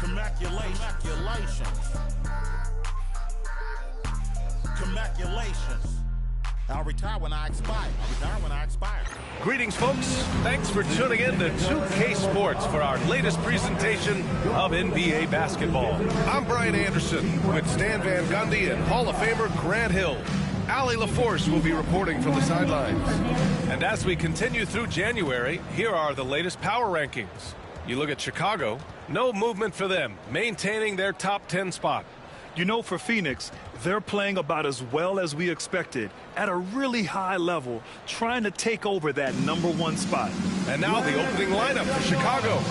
Congratulations. I'll retire when I expire. Greetings, folks. Thanks for tuning in to 2K Sports for our latest presentation of NBA basketball. I'm Brian Anderson with Stan Van Gundy and Hall of Famer Grant Hill. Allie LaForce will be reporting from the sidelines. And as we continue through January, here are the latest power rankings. You look at Chicago, no movement for them, maintaining their top 10 spot. You know, for Phoenix, they're playing about as well as we expected, at a really high level, trying to take over that #1 spot. And now the opening lineup for Chicago.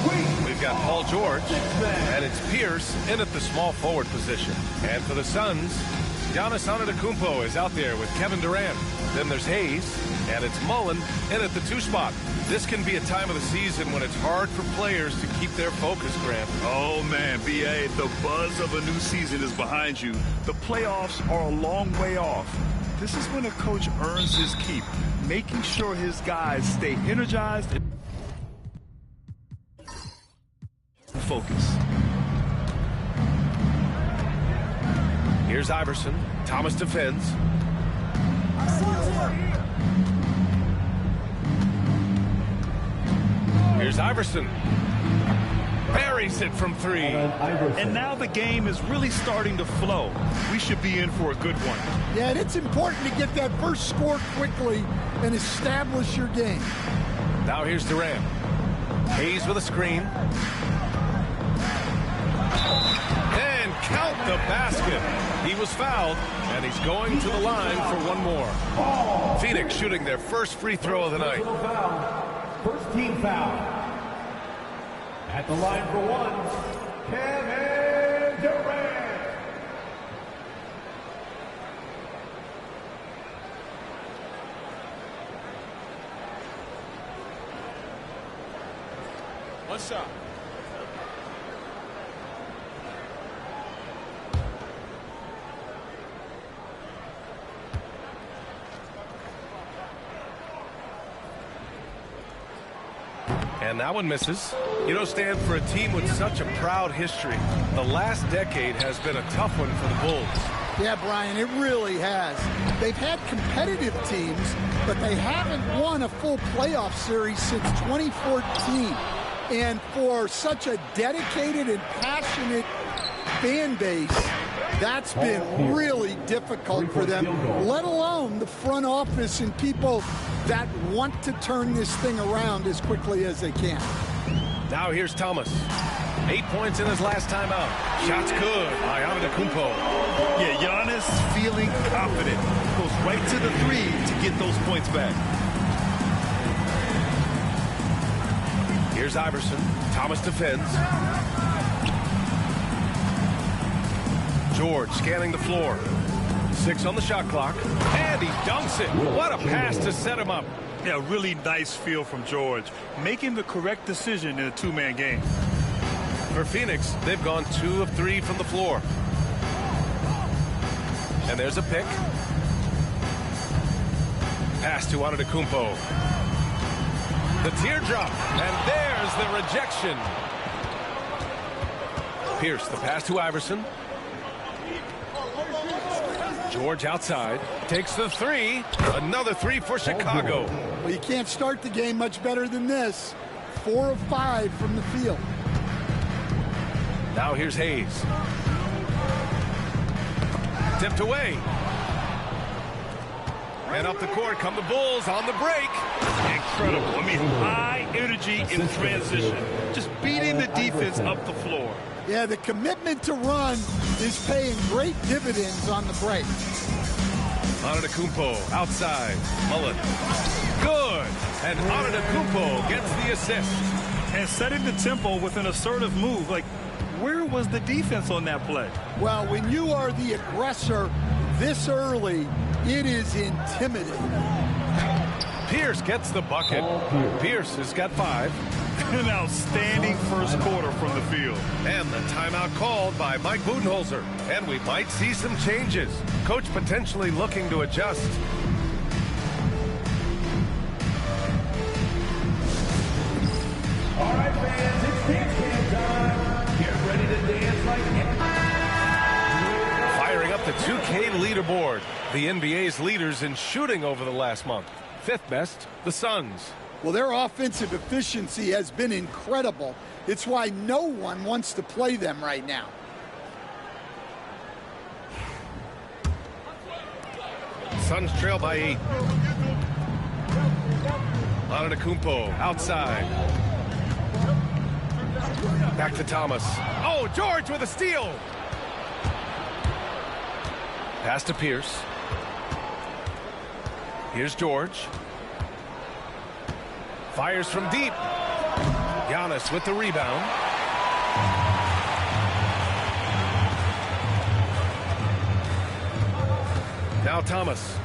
We've got Paul George, and it's Pierce in at the small forward position. And for the Suns, Giannis Antetokounmpo is out there with Kevin Durant. Then there's Hayes, and it's Mullen in at the 2 spot. This can be a time of the season when it's hard for players to keep their focus, Grant. Oh, man, B.A., the buzz of a new season is behind you. The playoffs are a long way off. This is when a coach earns his keep, making sure his guys stay energized and focused. Here's Iverson. Thomas defends. Here's Iverson. Buries it from 3. And now the game is really starting to flow. We should be in for a good one. Yeah, and it's important to get that first score quickly and establish your game. Now here's Durant. Hayes with a screen. And count the basket. He was fouled, and he's going to the line for one more. Phoenix shooting their first free throw of the night. First team foul. At the line for 1, Kevin Durant. What's up? And that one misses. You know, Stan, for a team with such a proud history, the last decade has been a tough one for the Bulls. Yeah, Brian, it really has. They've had competitive teams, but they haven't won a full playoff series since 2014. And for such a dedicated and passionate fan base, that's been really difficult for them, let alone the front office and people that want to turn this thing around as quickly as they can. Now here's Thomas. 8 points in his last time out. Shots good by Antetokounmpo. Yeah, Giannis feeling confident. Goes right to the 3 to get those points back. Here's Iverson. Thomas defends. George scanning the floor. 6 on the shot clock. And he dunks it. What a pass to set him up. Yeah, really nice feel from George, making the correct decision in a 2-man game. For Phoenix, they've gone 2 of 3 from the floor. And there's a pick. Pass to Antetokounmpo. The teardrop. And there's the rejection. Pierce, the pass to Iverson. George outside, takes the 3. Another 3 for Chicago. Well, you can't start the game much better than this. 4 of 5 from the field. Now here's Hayes. Tipped away. And up the court come the Bulls on the break. Incredible. I mean, high energy in transition. Just beating the defense up the floor. Yeah, the commitment to run is paying great dividends on the break. Antetokounmpo outside. Mullen. Good. And Antetokounmpo gets the assist. And setting the tempo with an assertive move. Like, where was the defense on that play? Well, when you are the aggressor this early, it is intimidating. Pierce gets the bucket. Pierce has got 5. An outstanding first quarter from the field. And the timeout called by Mike Budenholzer. And we might see some changes. Coach potentially looking to adjust. All right, fans, it's dance cam time. Get ready to the 2K leaderboard. The NBA's leaders in shooting over the last month. 5th best, the Suns. Well, their offensive efficiency has been incredible. It's why no one wants to play them right now. Suns trail by 8. Antetokounmpo outside. Back to Thomas. Oh, George with a steal. Pass to Pierce. Here's George. Fires from deep. Giannis with the rebound. Now Thomas.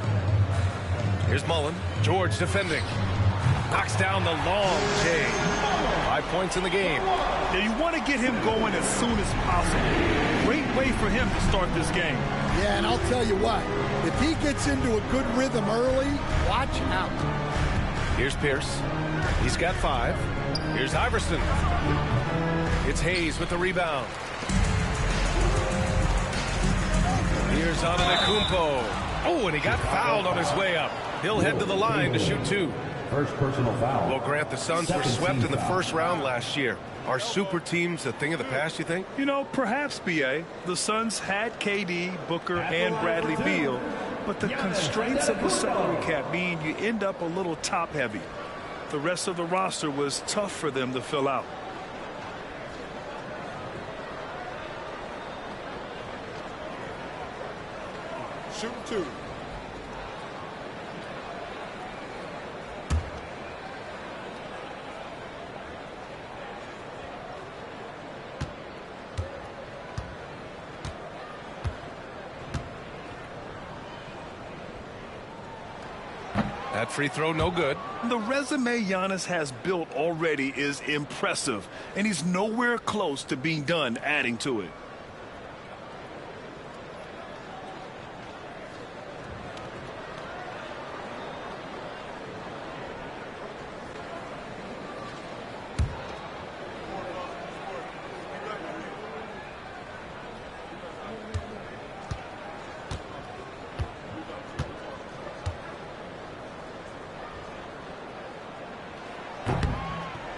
Here's Mullen. George defending. Knocks down the long J. 5 points in the game. Yeah, you want to get him going as soon as possible. Great way for him to start this game. Yeah, and I'll tell you what, if he gets into a good rhythm early, watch out. Here's Pierce. He's got 5. Here's Iverson. It's Hayes with the rebound. Here's Antetokounmpo. Oh, and he got fouled on his way up. He'll head to the line to shoot 2. First personal foul. Well, Grant, the Suns were swept in the first round last year. Are super teams a thing of the past, you think? You know, perhaps, B.A. The Suns had KD, Booker, and Bradley Beal, but the constraints of the salary cap mean you end up a little top-heavy. The rest of the roster was tough for them to fill out. Shoot 2. That free throw, no good. The resume Giannis has built already is impressive, and he's nowhere close to being done adding to it.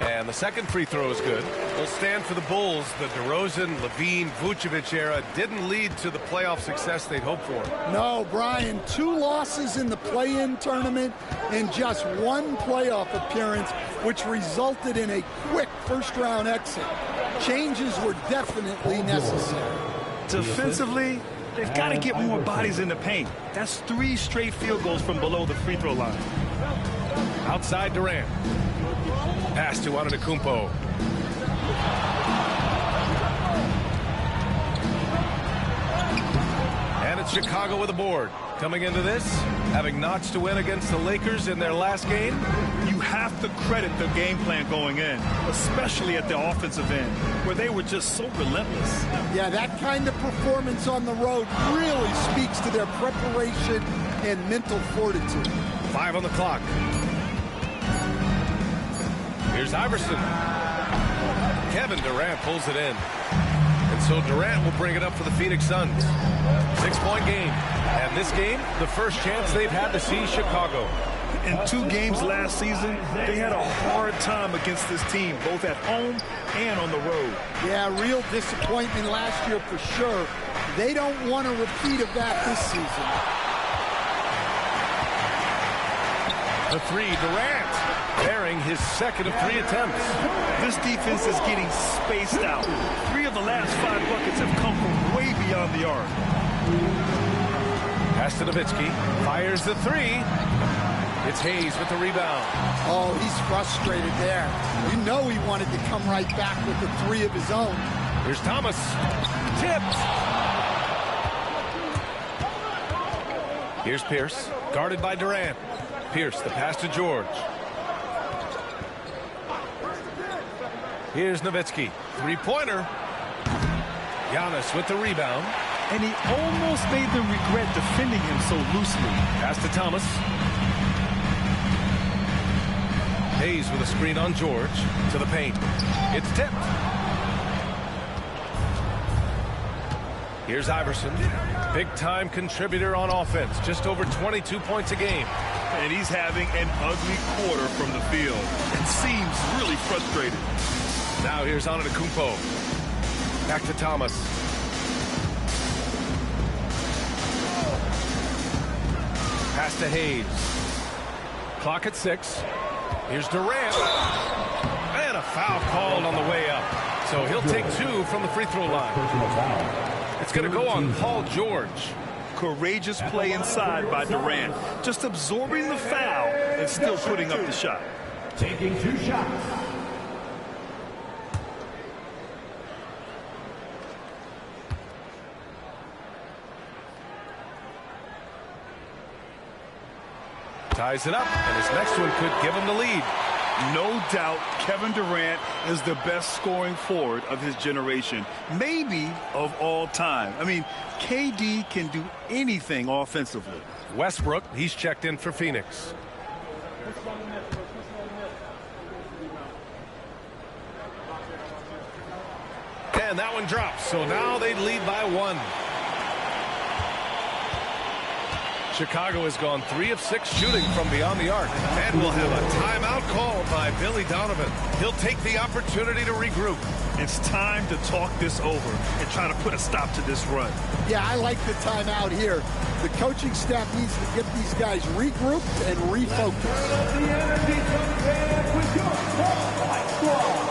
And the second free throw is good. Will stand for the Bulls. The DeRozan, Levine, Vucevic era didn't lead to the playoff success they'd hoped for. No, Brian, 2 losses in the play-in tournament and just 1 playoff appearance, which resulted in a quick first-round exit. Changes were definitely necessary. Defensively, they've got to get more bodies in the paint. That's 3 straight field goals from below the free throw line. Outside Durant. Pass to Antetokounmpo. And it's Chicago with a board. Coming into this, having notched to win against the Lakers in their last game. You have to credit the game plan going in, especially at the offensive end, where they were just so relentless. Yeah, that kind of performance on the road really speaks to their preparation and mental fortitude. 5 on the clock. Here's Iverson. Kevin Durant pulls it in. And so Durant will bring it up for the Phoenix Suns. 6-point game. And this game, the first chance they've had to see Chicago. In 2 games last season, they had a hard time against this team, both at home and on the road. Yeah, real disappointment last year for sure. They don't want a repeat of that this season. The 3, Durant. Bearing his second of 3 attempts. This defense is getting spaced out. 3 of the last 5 buckets have come from way beyond the arc. Pass to Nowitzki. Fires the 3. It's Hayes with the rebound. Oh, he's frustrated there. You know he wanted to come right back with the 3 of his own. Here's Thomas. Tipped. Here's Pierce. Guarded by Durant. Pierce, the pass to George. Here's Nowitzki. 3-pointer. Giannis with the rebound. And he almost made them regret defending him so loosely. Pass to Thomas. Hayes with a screen on George. To the paint. It's tipped. Here's Iverson, big-time contributor on offense, just over 22 points a game. And he's having an ugly quarter from the field. It seems really frustrated. Now here's Antetokounmpo. Back to Thomas. Pass to Hayes. Clock at 6. Here's Durant. And a foul called on the way up. So he'll take 2 from the free throw line. It's going to go on Paul George. Courageous play inside by Durant. Just absorbing the foul and still putting up the shot. Taking 2 shots. Ties it up, and his next one could give him the lead. No doubt Kevin Durant is the best scoring forward of his generation, maybe of all time. I mean, KD can do anything offensively. Westbrook, he's checked in for Phoenix. And that one drops, so now they lead by 1. Chicago has gone 3 of 6 shooting from beyond the arc. And we'll have a timeout called by Billy Donovan. He'll take the opportunity to regroup. It's time to talk this over and try to put a stop to this run. Yeah, I like the timeout here. The coaching staff needs to get these guys regrouped and refocused. The energy comes back with your Spotlight Squad.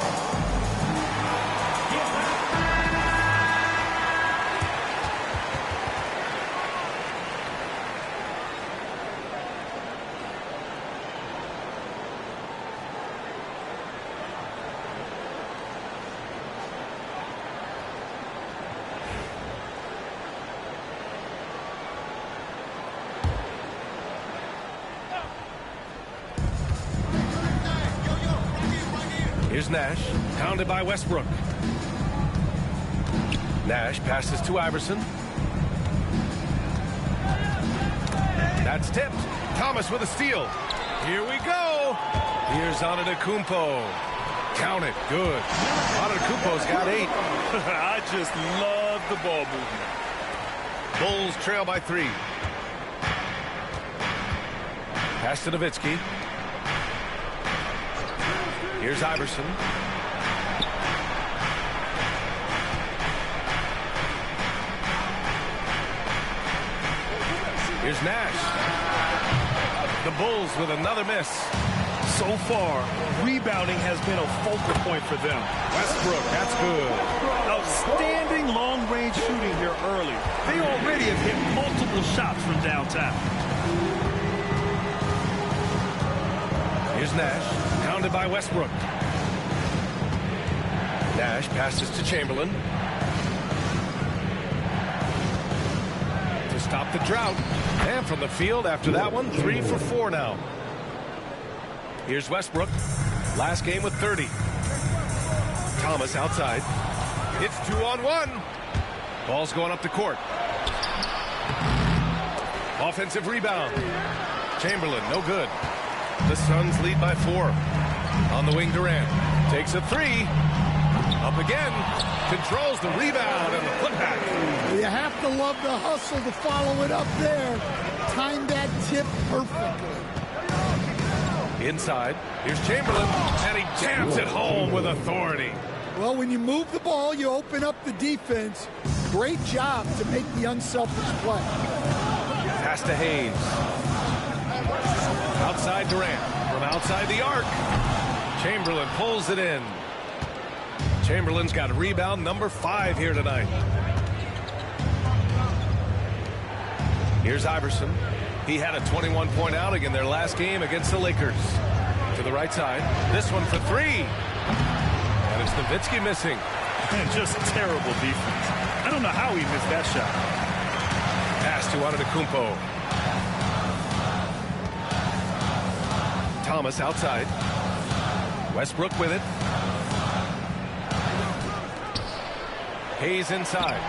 Here's Nash, pounded by Westbrook. Nash passes to Iverson. That's tipped. Thomas with a steal. Here we go. Here's Antetokounmpo. Count it. Good. Antetokounmpo's got 8. I just love the ball movement. Bulls trail by 3. Pass to Nowitzki. Here's Iverson. Here's Nash. The Bulls with another miss. So far, rebounding has been a focal point for them. Westbrook, that's good. Outstanding long-range shooting here early. They already have hit multiple shots from downtown. Here's Nash, pounded by Westbrook. Nash passes to Chamberlain. To stop the drought. And from the field after that one, 3 for 4 now. Here's Westbrook. Last game with 30. Thomas outside. It's 2-on-1. Ball's going up the court. Offensive rebound. Chamberlain, no good. The Suns lead by 4. On the wing, Durant takes a 3. Up again. Controls the rebound and the putback. You have to love the hustle to follow it up there. Timed that tip perfectly. Inside. Here's Chamberlain. And he jams it home with authority. Well, when you move the ball, you open up the defense. Great job to make the unselfish play. Pass to Hayes. Outside Durant. From outside the arc. Chamberlain pulls it in. Chamberlain's got rebound number 5 here tonight. Here's Iverson. He had a 21-point outing in their last game against the Lakers. To the right side. This one for 3. And it's Nowitzki missing. Just terrible defense. I don't know how he missed that shot. Pass to Antetokounmpo. Thomas outside. Westbrook with it. Hayes inside.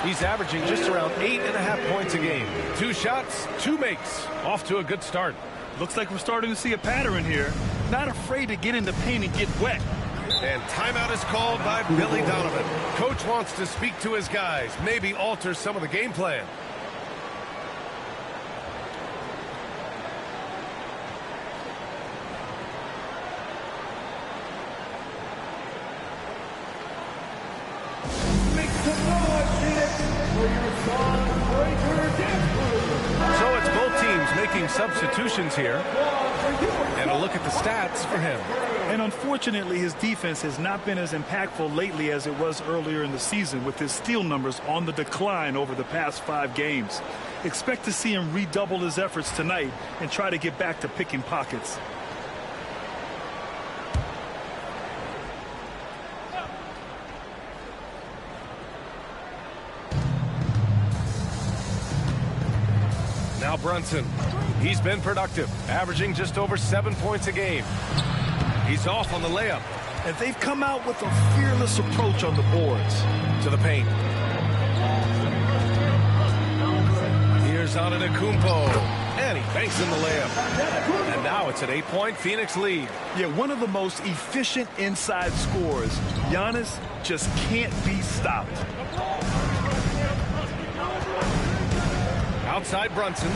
He's averaging just around 8.5 points a game. 2 shots, 2 makes. Off to a good start. Looks like we're starting to see a pattern here. Not afraid to get in the paint and get wet. And timeout is called by Billy Donovan. Coach wants to speak to his guys, maybe alter some of the game plan. Make some noise, Phoenix, for your Sunbreaker Dance Crew. So it's both teams making substitutions here. And a look at the stats for him. And unfortunately, his defense has not been as impactful lately as it was earlier in the season, with his steal numbers on the decline over the past 5 games. Expect to see him redouble his efforts tonight and try to get back to picking pockets. Now Brunson. He's been productive, averaging just over 7 points a game. He's off on the layup. And they've come out with a fearless approach on the boards. To the paint. Here's Antetokounmpo. And he banks in the layup. And now it's an 8-point Phoenix lead. Yeah, one of the most efficient inside scorers. Giannis just can't be stopped. Outside Brunson.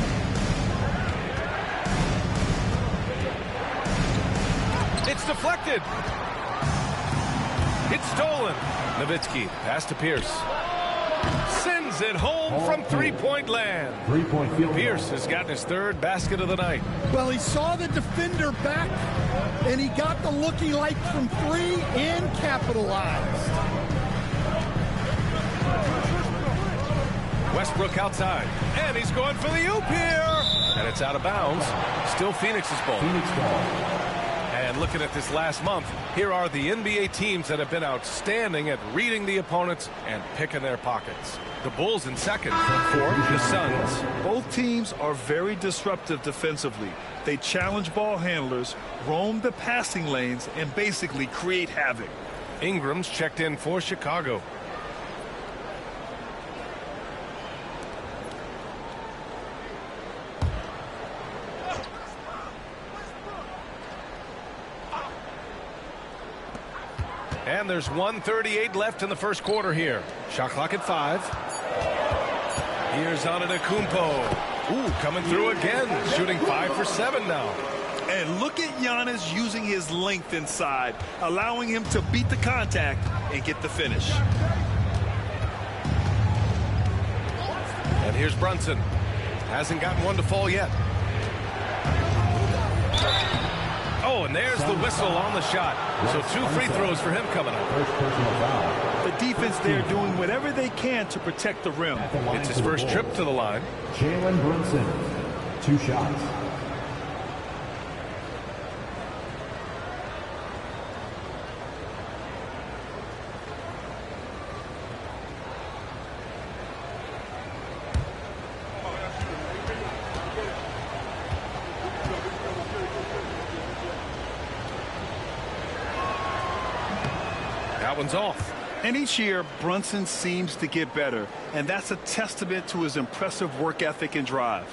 It's deflected. It's stolen. Nowitzki, pass to Pierce. Sends it home from three-point land. Pierce has gotten his 3rd basket of the night. Well, he saw the defender back, and he got the looky like from 3 and capitalized. Westbrook outside. And he's going for the oop here. And it's out of bounds. Still Phoenix's ball. And looking at this last month, here are the NBA teams that have been outstanding at reading the opponents and picking their pockets. The Bulls in second. Fourth, the Suns. Both teams are very disruptive defensively. They challenge ball handlers, roam the passing lanes, and basically create havoc. Ingram's checked in for Chicago. And there's 1:38 left in the first quarter here. Shot clock at 5. Here's Antetokounmpo. Ooh, coming through again. Shooting 5 for 7 now. And look at Giannis using his length inside, allowing him to beat the contact and get the finish. And here's Brunson. Hasn't gotten one to fall yet. Oh, and there's the whistle on the shot. So 2 free throws for him coming up. The defense there doing whatever they can to protect the rim. It's his first trip to the line. Jalen Brunson, 2 shots. That one's off. And each year, Brunson seems to get better, and that's a testament to his impressive work ethic and drive.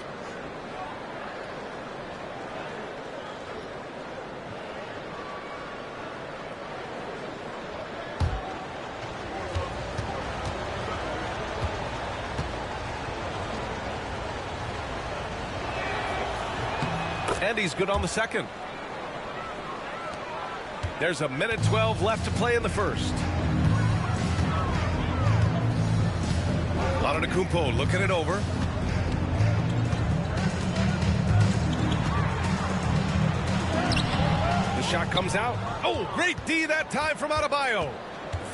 And he's good on the second. There's a minute 12 left to play in the first. Antetokounmpo looking it over. The shot comes out. Oh, great D that time from Adebayo.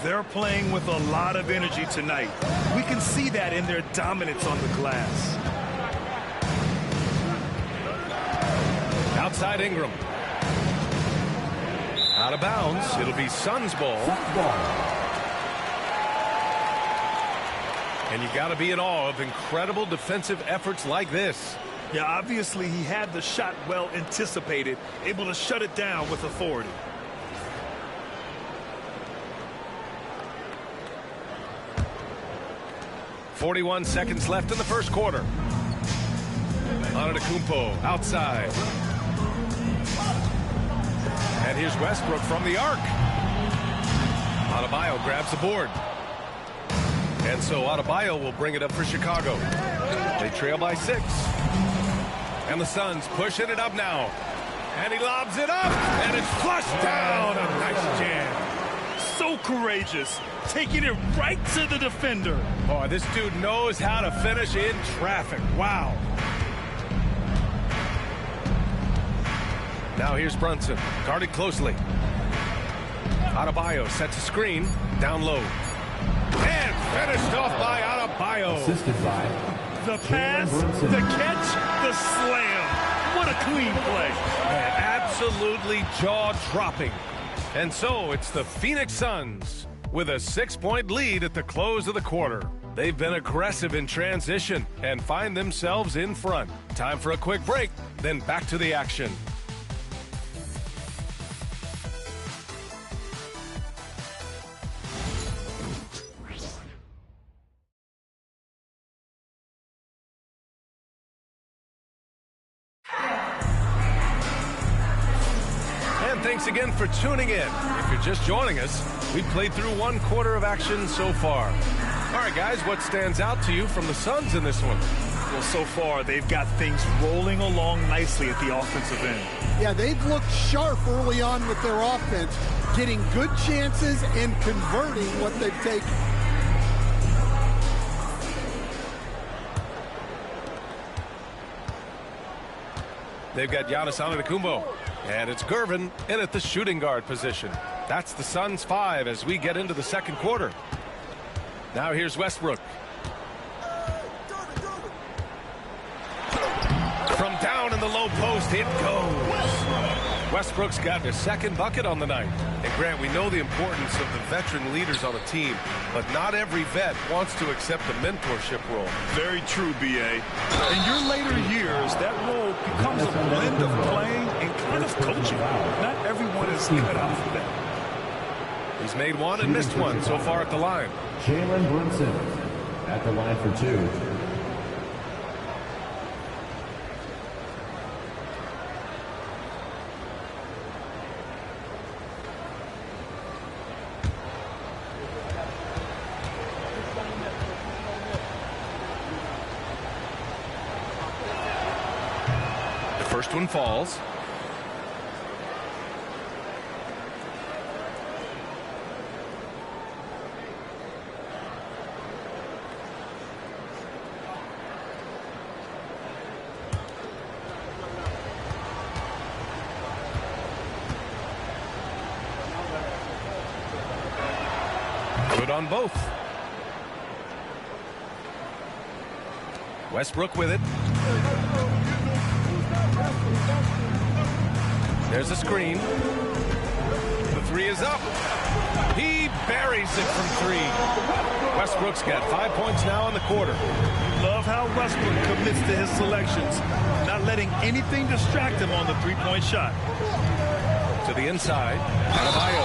They're playing with a lot of energy tonight. We can see that in their dominance on the glass. Outside Ingram. Out of bounds. It'll be Suns ball. And you got to be in awe of incredible defensive efforts like this. Yeah, obviously he had the shot well anticipated, able to shut it down with authority. .41 seconds left in the first quarter. Antetokounmpo outside. And here's Westbrook from the arc. Adebayo grabs the board. And so Adebayo will bring it up for Chicago. They trail by 6. And the Suns pushing it up now. And he lobs it up. And it's flushed down. A nice jam. So courageous. Taking it right to the defender. Boy, this dude knows how to finish in traffic. Wow. Now here's Brunson. Guarded closely. Adebayo sets a screen. Down low. And finished off by Adebayo. Assisted by the pass, the catch, the slam. What a clean play. Man, absolutely jaw-dropping. And so it's the Phoenix Suns with a 6-point lead at the close of the quarter. They've been aggressive in transition and find themselves in front. Time for a quick break, then back to the action. Thanks again for tuning in. If you're just joining us, we've played through 1 quarter of action so far. All right, guys, what stands out to you from the Suns in this one? Well, so far, they've got things rolling along nicely at the offensive end. Yeah, they've looked sharp early on with their offense, getting good chances and converting what they've taken. They've got Giannis Antetokounmpo. And it's Gervin in at the shooting guard position. That's the Suns' 5 as we get into the second quarter. Now here's Westbrook. From down in the low post, it goes. Westbrook's got his second bucket on the night. And Grant, we know the importance of the veteran leaders on a team, but not every vet wants to accept a mentorship role. Very true, B.A. In your later years, that role becomes a blend of playing and kind of coaching. Not everyone is cut out for that. He's made 1 and missed 1 so far at the line. Jalen Brunson at the line for 2. First one falls. Good on both. Westbrook with it. There's a screen. The 3 is up. He buries it from 3. Westbrook's got 5 points now in the quarter. Love how Westbrook commits to his selections, not letting anything distract him on the 3-point shot. To the inside, Adebayo.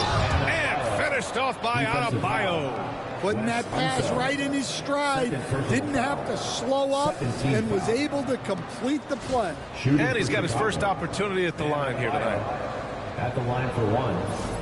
And finished off by Adebayo. Putting that pass right in his stride. Didn't have to slow up and was able to complete the play. And he's got his first opportunity at the line here tonight. At the line for 1.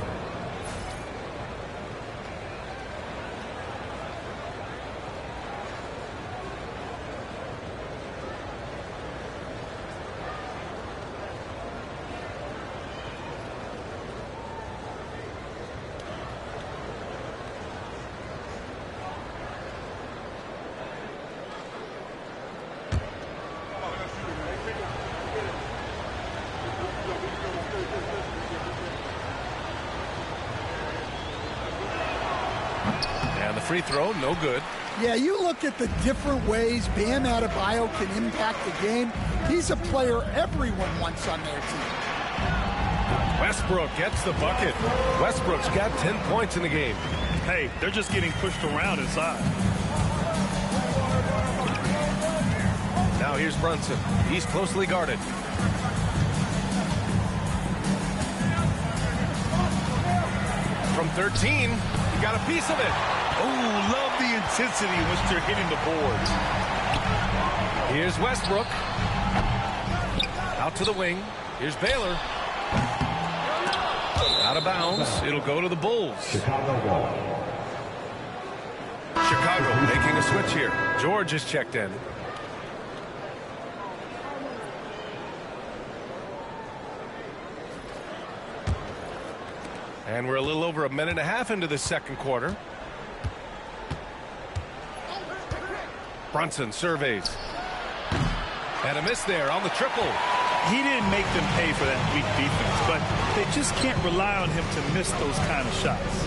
Free throw, no good. Yeah, you look at the different ways Bam Adebayo can impact the game. He's a player everyone wants on their team. Westbrook gets the bucket. Westbrook's got 10 points in the game. Hey, they're just getting pushed around inside. Now here's Brunson. He's closely guarded. From 13, he got a piece of it. Oh, love the intensity in which they're hitting the boards. Here's Westbrook. Out to the wing. Here's Baylor. Out of bounds. It'll go to the Bulls. Chicago ball. Chicago making a switch here. George is checked in. And we're a little over a minute and a half into the second quarter. Brunson surveys. And a miss there on the triple. He didn't make them pay for that weak defense, but they just can't rely on him to miss those kind of shots.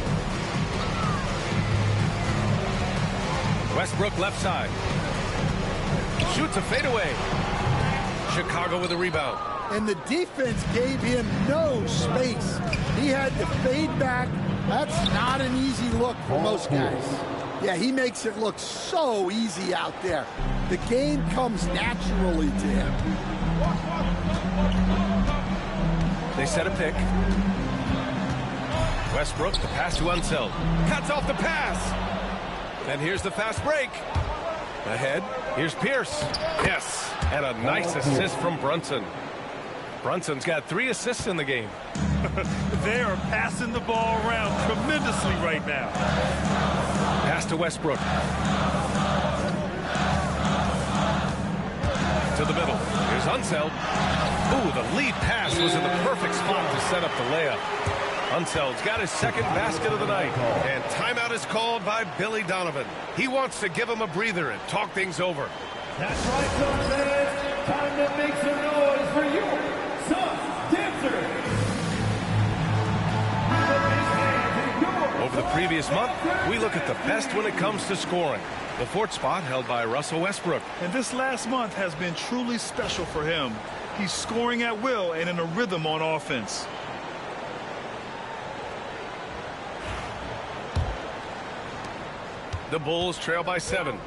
Westbrook left side. Shoots a fadeaway. Chicago with a rebound. And the defense gave him no space. He had to fade back. That's not an easy look for most guys. Yeah, he makes it look so easy out there. The game comes naturally to him. They set a pick. Westbrook, the pass to Unseld. Cuts off the pass. And here's the fast break. Ahead, here's Pierce. Yes, and a nice assist from Brunson. Brunson's got 3 assists in the game. They are passing the ball around tremendously right now. Pass to Westbrook. To the middle. Here's Unseld. Ooh, the lead pass was in the perfect spot to set up the layup. Unseld's got his second basket of the night. And timeout is called by Billy Donovan. He wants to give him a breather and talk things over. That's right, Suns fans. Time to make some noise for your Suns Dancers. Over the previous month, we look at the best when it comes to scoring. The 4th spot held by Russell Westbrook. And this last month has been truly special for him. He's scoring at will and in a rhythm on offense. The Bulls trail by 7.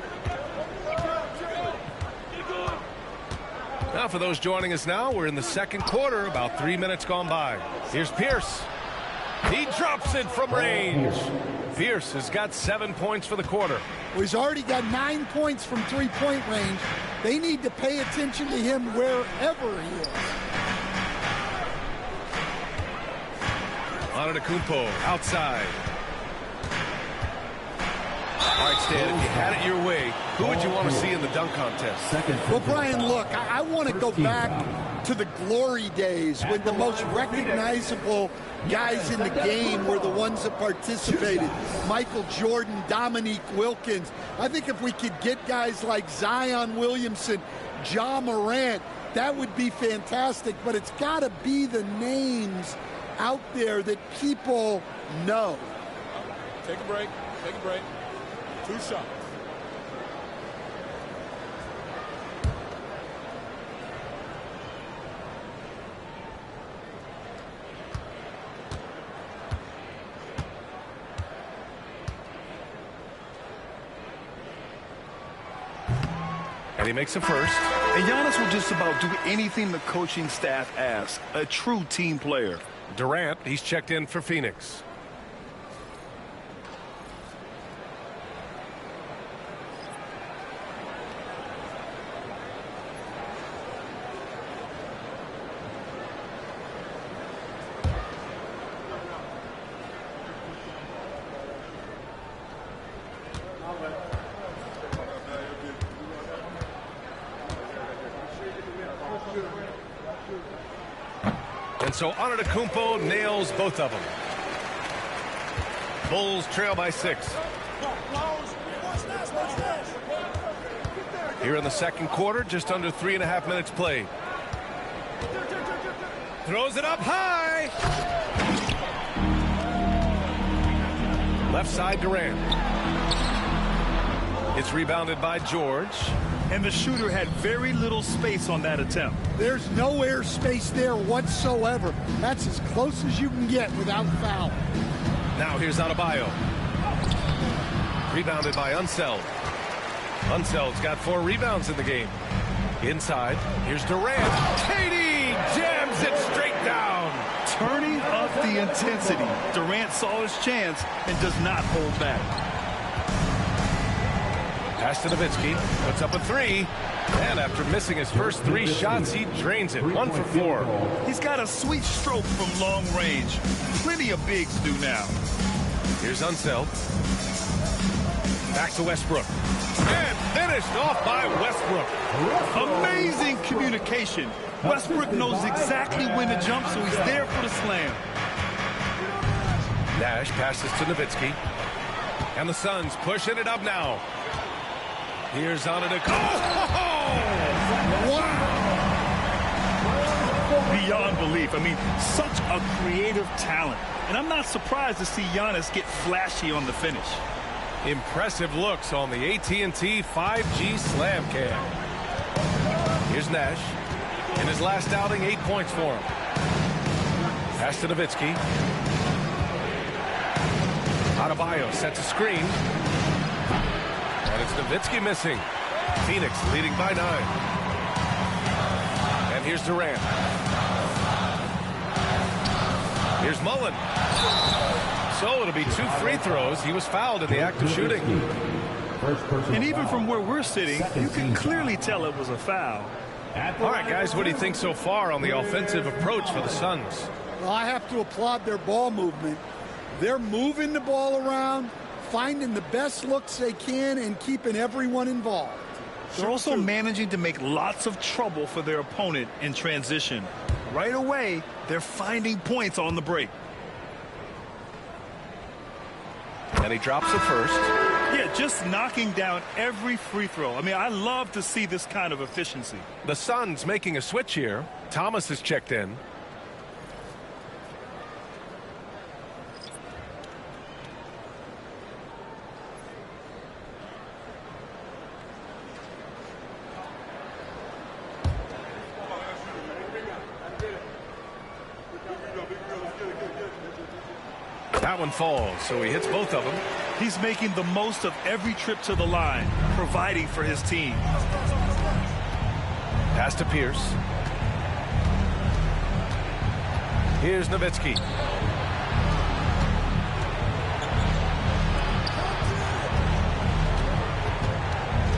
Now for those joining us now, we're in the second quarter, about 3 minutes gone by. Here's Pierce. He drops it from range. Pierce has got 7 points for the quarter. Well, he's already got 9 points from three-point range. They need to pay attention to him wherever he is. Antetokounmpo outside. All right, Stan, if you had it your way, who would you want to see in the dunk contest? Well, Brian, look, I want to go back to the glory days when the most recognizable guys in the game were the ones that participated. Michael Jordan, Dominique Wilkins. I think if we could get guys like Zion Williamson, Ja Morant, that would be fantastic. But it's got to be the names out there that people know. Take a break. Take a break. 2 shots. And he makes a first. And Giannis will just about do anything the coaching staff asks. A true team player. Durant, he's checked in for Phoenix. And so Antetokounmpo nails both of them. Bulls trail by 6. Here in the second quarter, just under 3.5 minutes played. Throws it up high. Left side Durant. It's rebounded by George. And the shooter had very little space on that attempt. There's no air space there whatsoever. That's as close as you can get without foul. Now here's Adebayo. Rebounded by Unseld. Unseld's got 4 rebounds in the game. Inside, here's Durant. KD jams it straight down. Turning up the intensity. Durant saw his chance and does not hold back. Pass to Nowitzki. Puts up a three. And after missing his first 3 shots, he drains it. 1 for 4. He's got a sweet stroke from long range. Plenty of bigs do now. Here's Unseld. Back to Westbrook. And finished off by Westbrook. Amazing communication. Westbrook knows exactly when to jump, so he's there for the slam. Nash passes to Nowitzki. And the Suns pushing it up now. Here's Antetokounmpo. Beyond belief. I mean, such a creative talent. And I'm not surprised to see Giannis get flashy on the finish. Impressive looks on the AT&T 5G Slam Cam. Here's Nash. In his last outing, 8 points for him. Pass to Nowitzki. Adebayo sets a screen. And it's Nowitzki missing. Phoenix leading by 9. And here's Durant. Here's Mullen. So it'll be 2 free throws. He was fouled in the act of shooting. And even from where we're sitting, you can clearly tell it was a foul. All right, guys, what do you think so far on the offensive approach for the Suns? Well, I have to applaud their ball movement. They're moving the ball around, finding the best looks they can, and keeping everyone involved. They're also managing to make lots of trouble for their opponent in transition. Right away, they're finding points on the break. And he drops it first. Yeah, just knocking down every free throw. I mean, I love to see this kind of efficiency. The Suns making a switch here. Thomas has checked in. That one falls, so he hits both of them. He's making the most of every trip to the line, providing for his team. Pass to Pierce. Here's Nowitzki.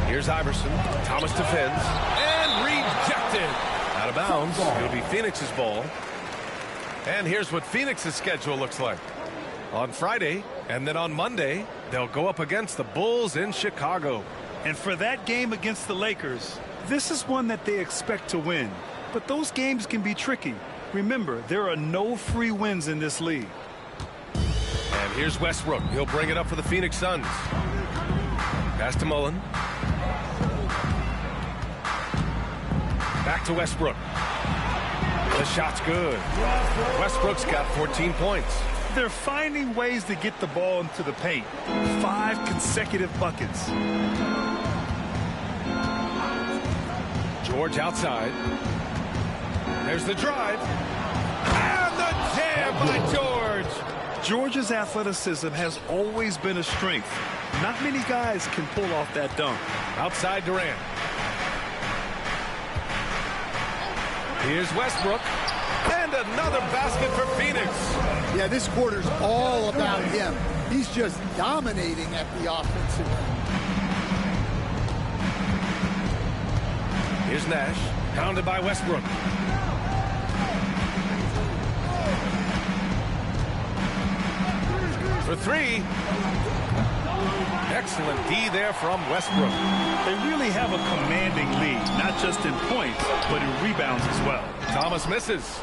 Here's Iverson. Thomas defends. And rejected. Out of bounds. It'll be Phoenix's ball. And here's what Phoenix's schedule looks like. On Friday, and then on Monday, they'll go up against the Bulls in Chicago. And for that game against the Lakers, this is one that they expect to win. But those games can be tricky. Remember, there are no free wins in this league. And here's Westbrook. He'll bring it up for the Phoenix Suns. Pass to Mullen. Back to Westbrook. The shot's good. Westbrook's got 14 points. They're finding ways to get the ball into the paint. 5 consecutive buckets. George outside. There's the drive. And the jam by George. George's athleticism has always been a strength. Not many guys can pull off that dunk. Outside Durant. Here's Westbrook. And another basket for Phoenix. Yeah, this quarter's all about him. He's just dominating at the offensive end. Here's Nash. Pounded by Westbrook. For 3. Excellent D there from Westbrook. They really have a commanding lead, not just in points, but in rebounds as well. Thomas misses.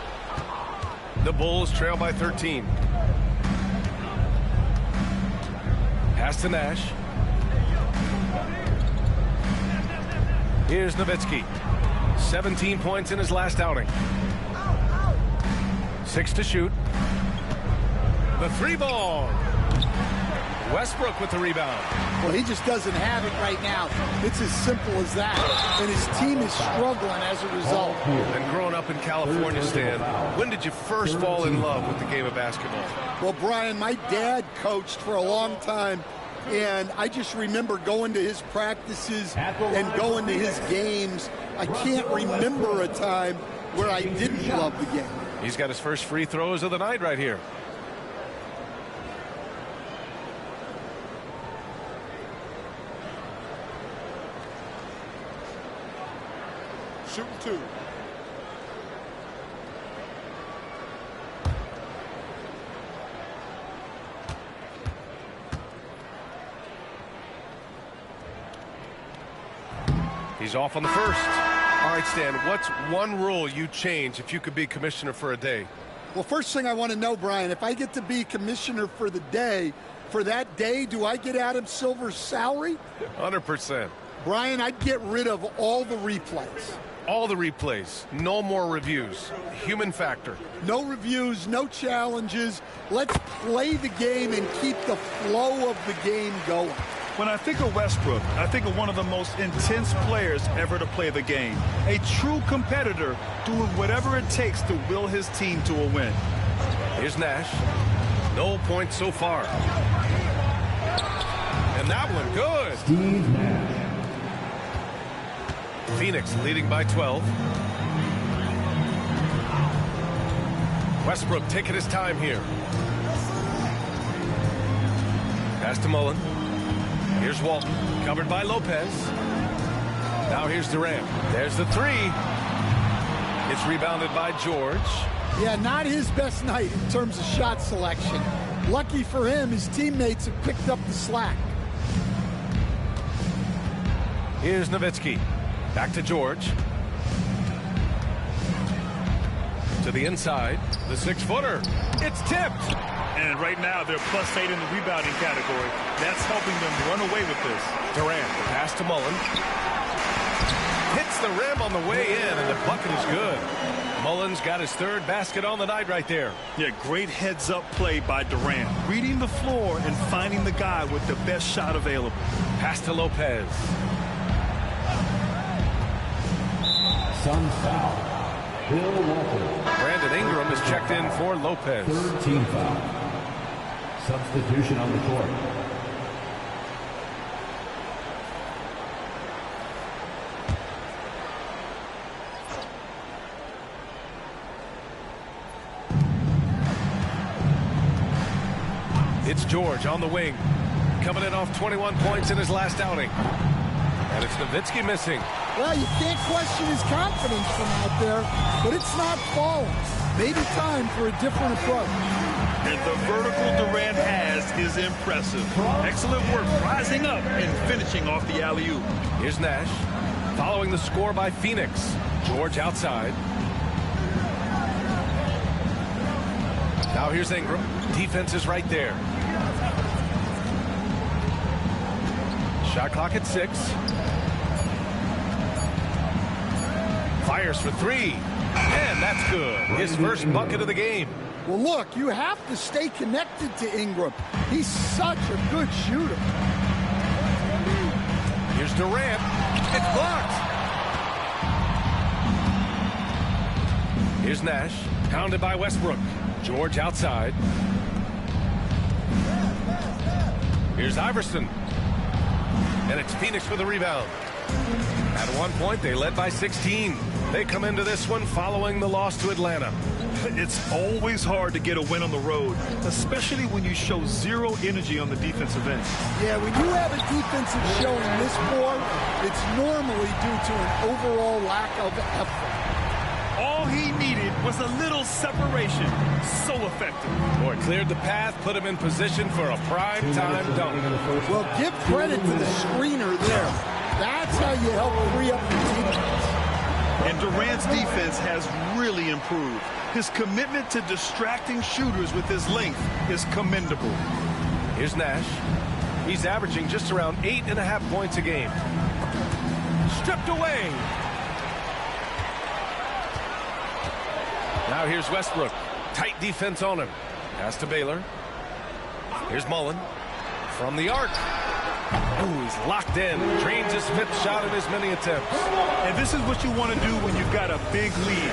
The Bulls trail by 13. Pass to Nash. Here's Nowitzki. 17 points in his last outing. 6 to shoot. The 3 ball. Westbrook with the rebound. Well, he just doesn't have it right now. It's as simple as that. And his team is struggling as a result. And growing up in California, Stan, when did you first fall in love with the game of basketball? Well, Brian, my dad coached for a long time. And I just remember going to his practices and going to his games. I can't remember a time where I didn't love the game. He's got his first free throws of the night right here. shooting 2. He's off on the first. All right, Stan, what's one rule you change if you could be commissioner for a day? Well, first thing I want to know, Brian, if I get to be commissioner for the day, for that day, do I get Adam Silver's salary? 100%. Brian, I'd get rid of all the replays. All the replays. No more reviews. Human factor. No reviews, no challenges. Let's play the game and keep the flow of the game going. When I think of Westbrook, I think of one of the most intense players ever to play the game. A true competitor doing whatever it takes to will his team to a win. Here's Nash. No points so far. And that one good. Steve Nash. Phoenix leading by 12. Westbrook taking his time here. Pass to Mullen. Here's Walton, covered by Lopez. Now here's Durant. There's the three. It's rebounded by George. Yeah, not his best night in terms of shot selection. Lucky for him, his teammates have picked up the slack. Here's Nowitzki. Back to George. To the inside. The 6-footer. It's tipped. And right now, they're +8 in the rebounding category. That's helping them run away with this. Durant, the pass to Mullen. Hits the rim on the way in, and the bucket is good. Mullen's got his third basket on the night right there. Yeah, great heads-up play by Durant. Reading the floor and finding the guy with the best shot available. Pass to Lopez. Suns foul. Bill Walton. Brandon Ingram is checked in for Lopez. Third team foul. Substitution on the court. It's George on the wing. Coming in off 21 points in his last outing. And it's Nowitzki missing. Well, you can't question his confidence from out there, but it's not falling. Maybe time for a different approach. And the vertical Durant has is impressive. Excellent work rising up and finishing off the alley-oop. Here's Nash. Following the score by Phoenix. George outside. Now here's Ingram. Defense is right there. Shot clock at 6. Fires for 3. And that's good. His first bucket of the game. Well, look, you have to stay connected to Ingram. He's such a good shooter. Here's Durant. It's blocked. Here's Nash. Pounded by Westbrook. George outside. Here's Iverson. And it's Phoenix with a rebound. At one point, they led by 16. They come into this one following the loss to Atlanta. It's always hard to get a win on the road, especially when you show zero energy on the defensive end. Yeah, when you have a defensive showing this poor, it's normally due to an overall lack of effort. All he needed was a little separation. So effective. Boy, cleared the path, put him in position for a prime-time dunk. Well, give credit to the screener there. That's how you help free up your teammates. And Durant's defense has really improved. His commitment to distracting shooters with his length is commendable. Here's Nash. He's averaging just around 8.5 points a game. Stripped away. Now here's Westbrook. Tight defense on him. Pass to Baylor. Here's Mullen. From the arc. Ooh, he's locked in. Drains his 5th shot in as many attempts. And this is what you want to do when you've got a big lead.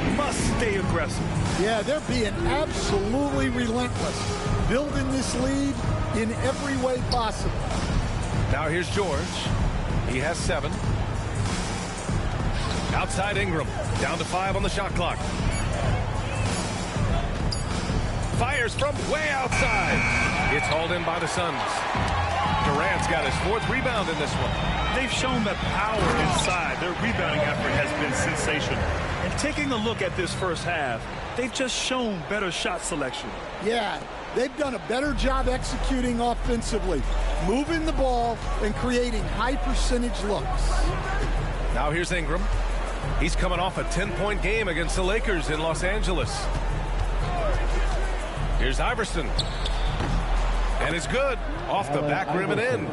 You must stay aggressive. Yeah, they're being absolutely relentless. Building this lead in every way possible. Now here's George. He has 7. Outside Ingram. Down to 5 on the shot clock. Fires from way outside. It's hauled in by the Suns. Durant's got his 4th rebound in this one. They've shown that power inside. Their rebounding effort has been sensational. And taking a look at this first half, they've just shown better shot selection. Yeah, they've done a better job executing offensively, moving the ball and creating high-percentage looks. Now here's Ingram. He's coming off a 10-point game against the Lakers in Los Angeles. Here's Iverson. And it's good. Off the back rim and in.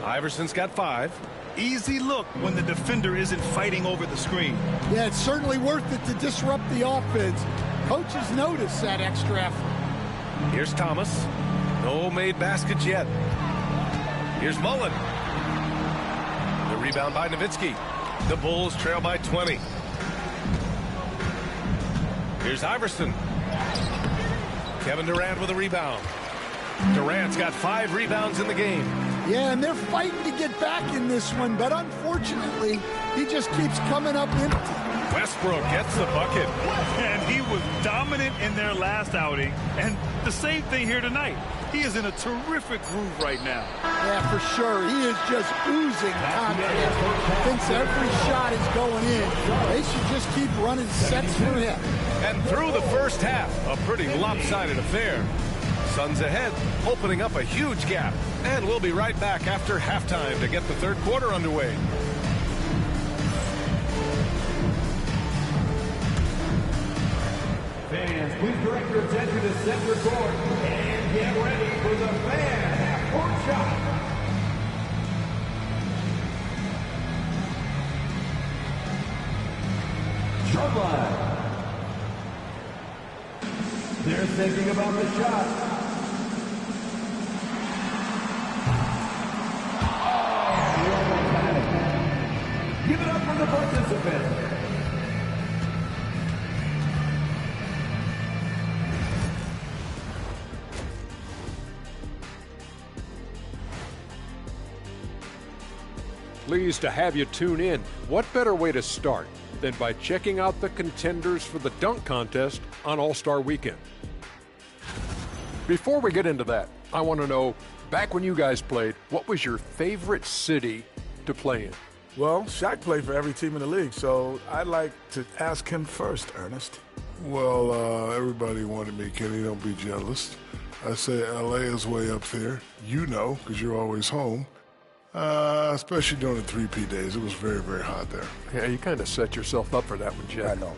Iverson's got 5. Easy look when the defender isn't fighting over the screen. Yeah, it's certainly worth it to disrupt the offense. Coaches notice that extra effort. Here's Thomas. No made baskets yet. Here's Mullen. The rebound by Nowitzki. The Bulls trail by 20. Here's Iverson. Kevin Durant with a rebound. Durant's got 5 rebounds in the game. Yeah, and they're fighting to get back in this one, but unfortunately, he just keeps coming up empty. Westbrook gets the bucket. And he was dominant in their last outing, and the same thing here tonight. He is in a terrific groove right now. Yeah, for sure. He is just oozing confidence. Thinks every shot is going in. They should just keep running sets for him. And through the first half, a pretty lopsided affair. Suns ahead, opening up a huge gap. And we'll be right back after halftime to get the third quarter underway. Fans, please direct your attention to center court and get ready for the fan half-court shot. Shot line. They're thinking about the shot. Give it up for the participants. Pleased to have you tune in. What better way to start than by checking out the contenders for the dunk contest on All-Star Weekend? Before we get into that, I want to know, back when you guys played, what was your favorite city to play in? Well, Shaq played for every team in the league, so I'd like to ask him first, Ernest. Well, everybody wanted me, Kenny. Don't be jealous. I say L.A. is way up there. You know, because you're always home. Especially during the 3P days. It was very, very hot there. Yeah, you kind of set yourself up for that one, Jeff. I know.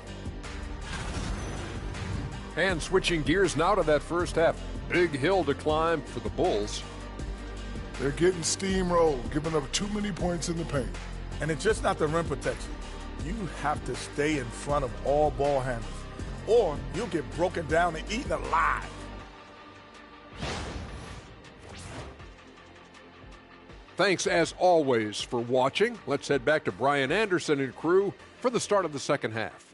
And switching gears now to that first half. Big hill to climb for the Bulls. They're getting steamrolled, giving up too many points in the paint. And it's just not the rim protection. You have to stay in front of all ball handlers, or you'll get broken down and eaten alive. Thanks, as always, for watching. Let's head back to Brian Anderson and crew for the start of the second half.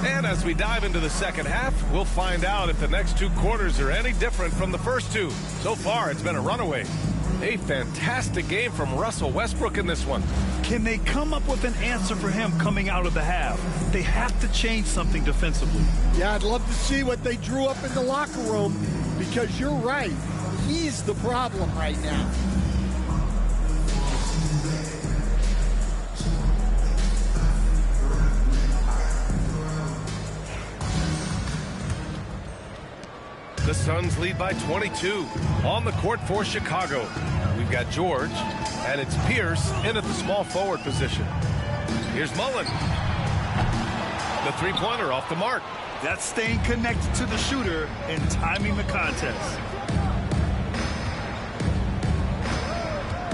And as we dive into the second half, we'll find out if the next 2 quarters are any different from the first 2. So far, it's been a runaway. A fantastic game from Russell Westbrook in this one. Can they come up with an answer for him coming out of the half? They have to change something defensively. Yeah, I'd love to see what they drew up in the locker room, because you're right. He's the problem right now. The Suns lead by 22. On the court for Chicago, we've got George, and it's Pierce in at the small forward position. Here's Mullen. The three-pointer off the mark. That's staying connected to the shooter and timing the contest.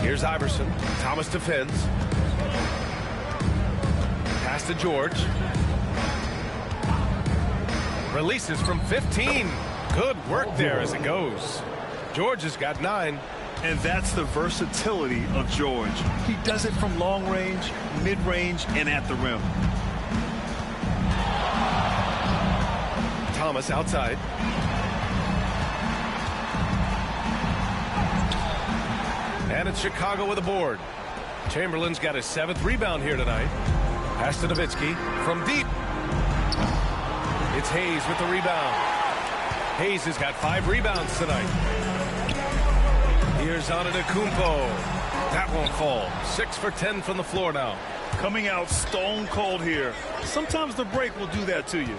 Here's Iverson. Thomas defends. Pass to George. Releases from 15. Good work there as it goes. George has got 9. And that's the versatility of George. He does it from long range, mid-range, and at the rim. Thomas outside. And it's Chicago with a board. Chamberlain's got his 7th rebound here tonight. Pass to Nowitzki from deep. It's Hayes with the rebound. Hayes has got 5 rebounds tonight. Here's Antetokounmpo. That won't fall. 6 for 10 from the floor now. Coming out stone cold here. Sometimes the break will do that to you.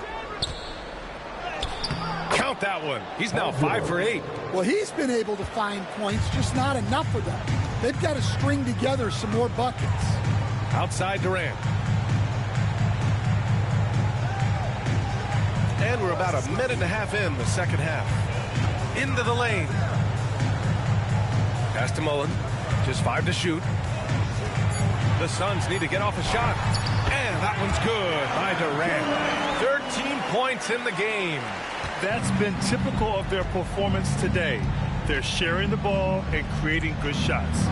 Count that one. He's now 5 for 8. Well, he's been able to find points, just not enough for them. They've got to string together some more buckets. Outside Durant. And we're about a minute and a half in the second half. Into the lane. Pass to Mullen. Just 5 to shoot. The Suns need to get off a shot. And that one's good by Durant. 13 points in the game. That's been typical of their performance today. They're sharing the ball and creating good shots.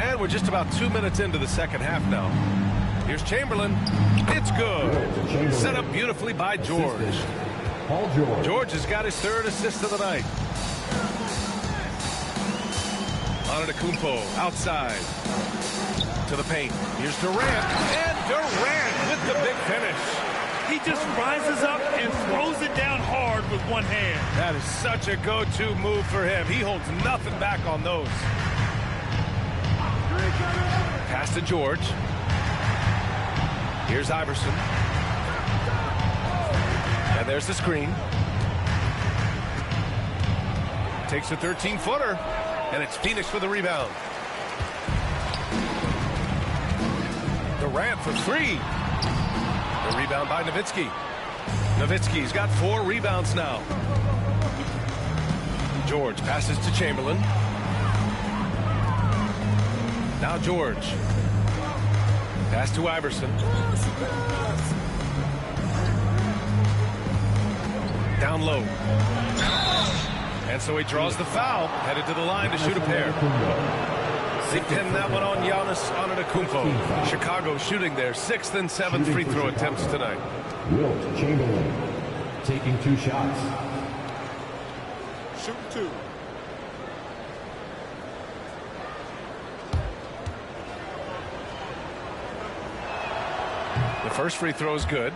And we're just about 2 minutes into the second half now. Here's Chamberlain. It's good. Set up beautifully by George. Paul George. George has got his 3rd assist of the night. Antetokounmpo outside to the paint. Here's Durant. And Durant with the big finish. He just rises up and throws it down hard with one hand. That is such a go-to move for him. He holds nothing back on those. Pass to George. Here's Iverson. And there's the screen. Takes a 13-footer. And it's Phoenix for the rebound. Durant for 3. The rebound by Nowitzki. Nowitzki's got 4 rebounds now. George passes to Chamberlain. Now George. Pass to Iverson. Down low. And so he draws the foul, headed to the line to shoot a pair. They pin that one on Giannis Antetokounmpo. Chicago shooting their 6th and 7th free throw attempts tonight. Wilt Chamberlain taking 2 shots. Shoot 2. The first free throw is good.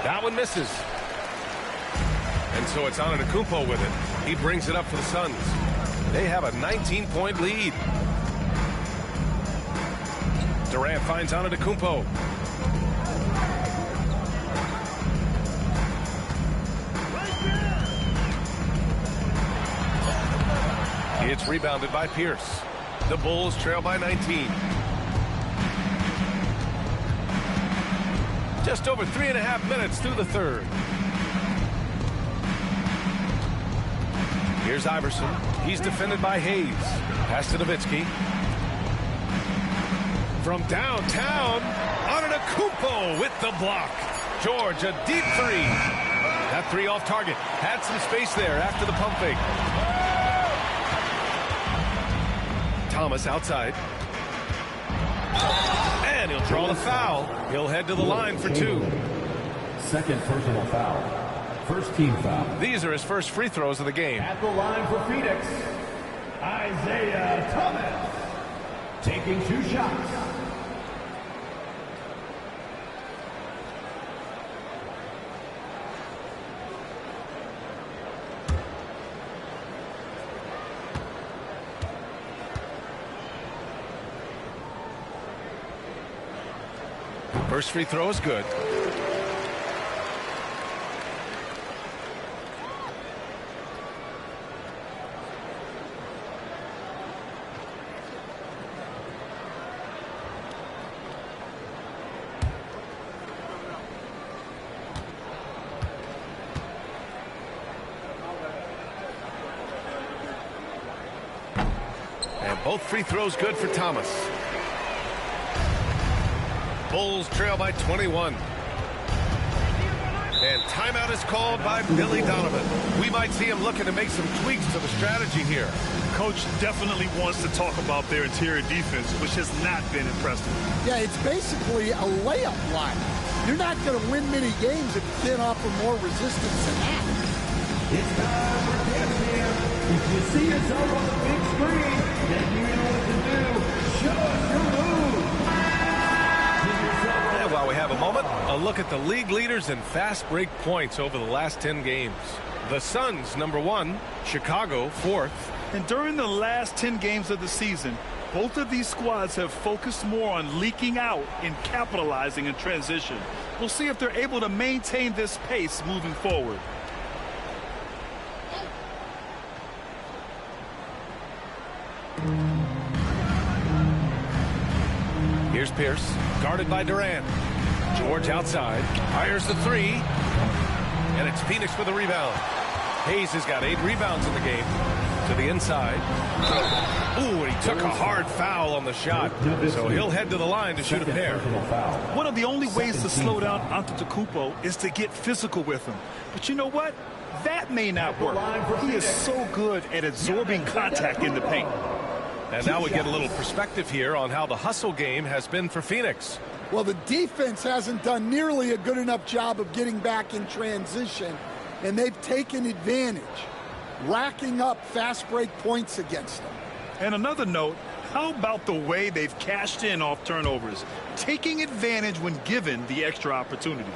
That one misses. And so it's Antetokounmpo with it. He brings it up for the Suns. They have a 19-point lead. Durant finds Antetokounmpo. It's rebounded by Pierce. The Bulls trail by 19. Just over 3.5 minutes through the third. Here's Iverson. He's defended by Hayes. Pass to Nowitzki. From downtown, Antetokounmpo with the block. George, a deep 3. That 3 off target. Had some space there after the pump fake. Thomas outside. And he'll draw the foul. He'll head to the line for 2. Second personal foul. First team foul. These are his first free throws of the game. At the line for Phoenix, Isaiah Thomas taking 2 shots. First free throw is good. And both free throws good for Thomas. Bulls trail by 21. And timeout is called by Billy Donovan. We might see him looking to make some tweaks to the strategy here. Coach definitely wants to talk about their interior defense, which has not been impressive. Yeah, it's basically a layup line. You're not going to win many games if you can't offer more resistance than that. It's time for Dance Cam. If you see yourself on the big screen, then you know what to do. Show us your move. And while we have a moment, a look at the league leaders in fast break points over the last 10 games. The Suns, number 1. Chicago, 4th. And during the last 10 games of the season, both of these squads have focused more on leaking out and capitalizing in transition. We'll see if they're able to maintain this pace moving forward. Here's Pierce, guarded by Durant. George outside, fires the 3. And it's Phoenix with a rebound. Hayes has got 8 rebounds in the game. To the inside. Ooh, and he took a hard foul on the shot. So he'll head to the line to shoot a pair. One of the only ways to slow down Antetokounmpo is to get physical with him. But you know what? That may not work. He is so good at absorbing contact in the paint. And now we get a little perspective here on how the hustle game has been for Phoenix. Well, the defense hasn't done nearly a good enough job of getting back in transition, and they've taken advantage, racking up fast break points against them. And another note, how about the way they've cashed in off turnovers, taking advantage when given the extra opportunity?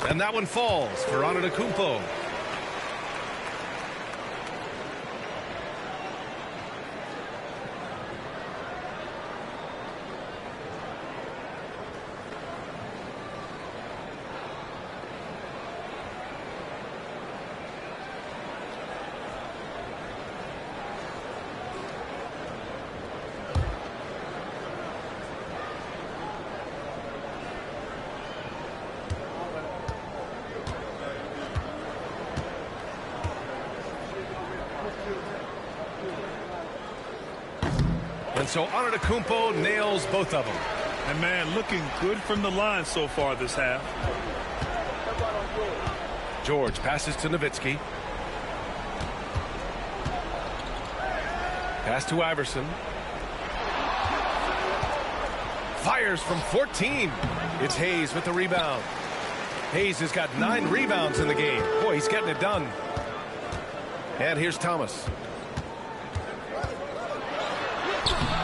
And that one falls for Antetokounmpo. And so Antetokounmpo nails both of them. And man, looking good from the line so far this half. George passes to Nowitzki. Pass to Iverson. Fires from 14. It's Hayes with the rebound. Hayes has got 9 rebounds in the game. Boy, he's getting it done. And here's Thomas.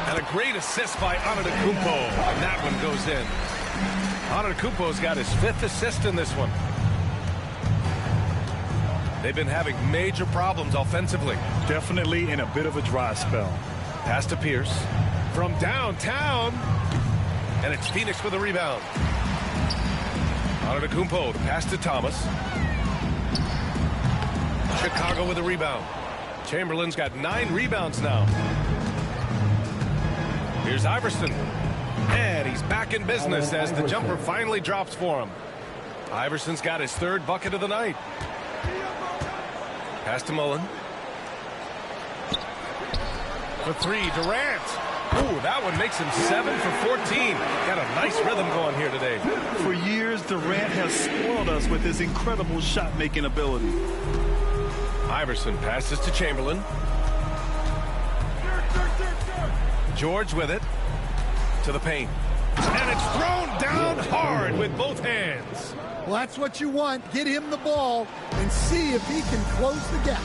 And a great assist by Antetokounmpo. And that one goes in. Antetokounmpo's got his 5th assist in this one. They've been having major problems offensively. Definitely in a bit of a dry spell. Pass to Pierce. From downtown. And it's Phoenix with a rebound. Antetokounmpo, the pass to Thomas. Chicago with a rebound. Chamberlain's got 9 rebounds now. Here's Iverson. And he's back in business as the jumper finally drops for him. Iverson's got his 3rd bucket of the night. Pass to Mullen. For 3, Durant. Ooh, that one makes him 7 for 14. Got a nice rhythm going here today. For years, Durant has spoiled us with his incredible shot-making ability. Iverson passes to Chamberlain. George with it. To the paint. And it's thrown down hard with both hands. Well, that's what you want. Get him the ball and see if he can close the gap.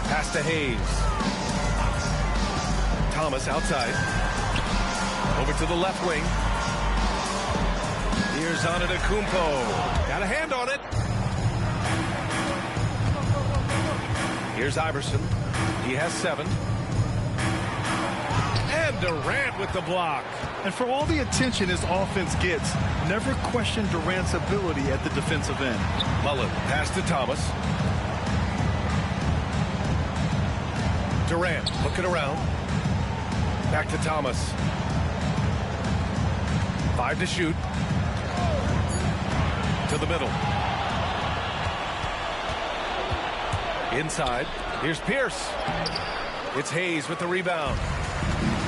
Pass to Hayes. Thomas outside. Over to the left wing. Here's Antetokounmpo. Got a hand on it. Here's Iverson. He has 7. And Durant with the block. And for all the attention his offense gets, never question Durant's ability at the defensive end. Mullen, pass to Thomas. Durant, looking around. Back to Thomas. 5 to shoot. To the middle. Inside. Here's Pierce. It's Hayes with the rebound.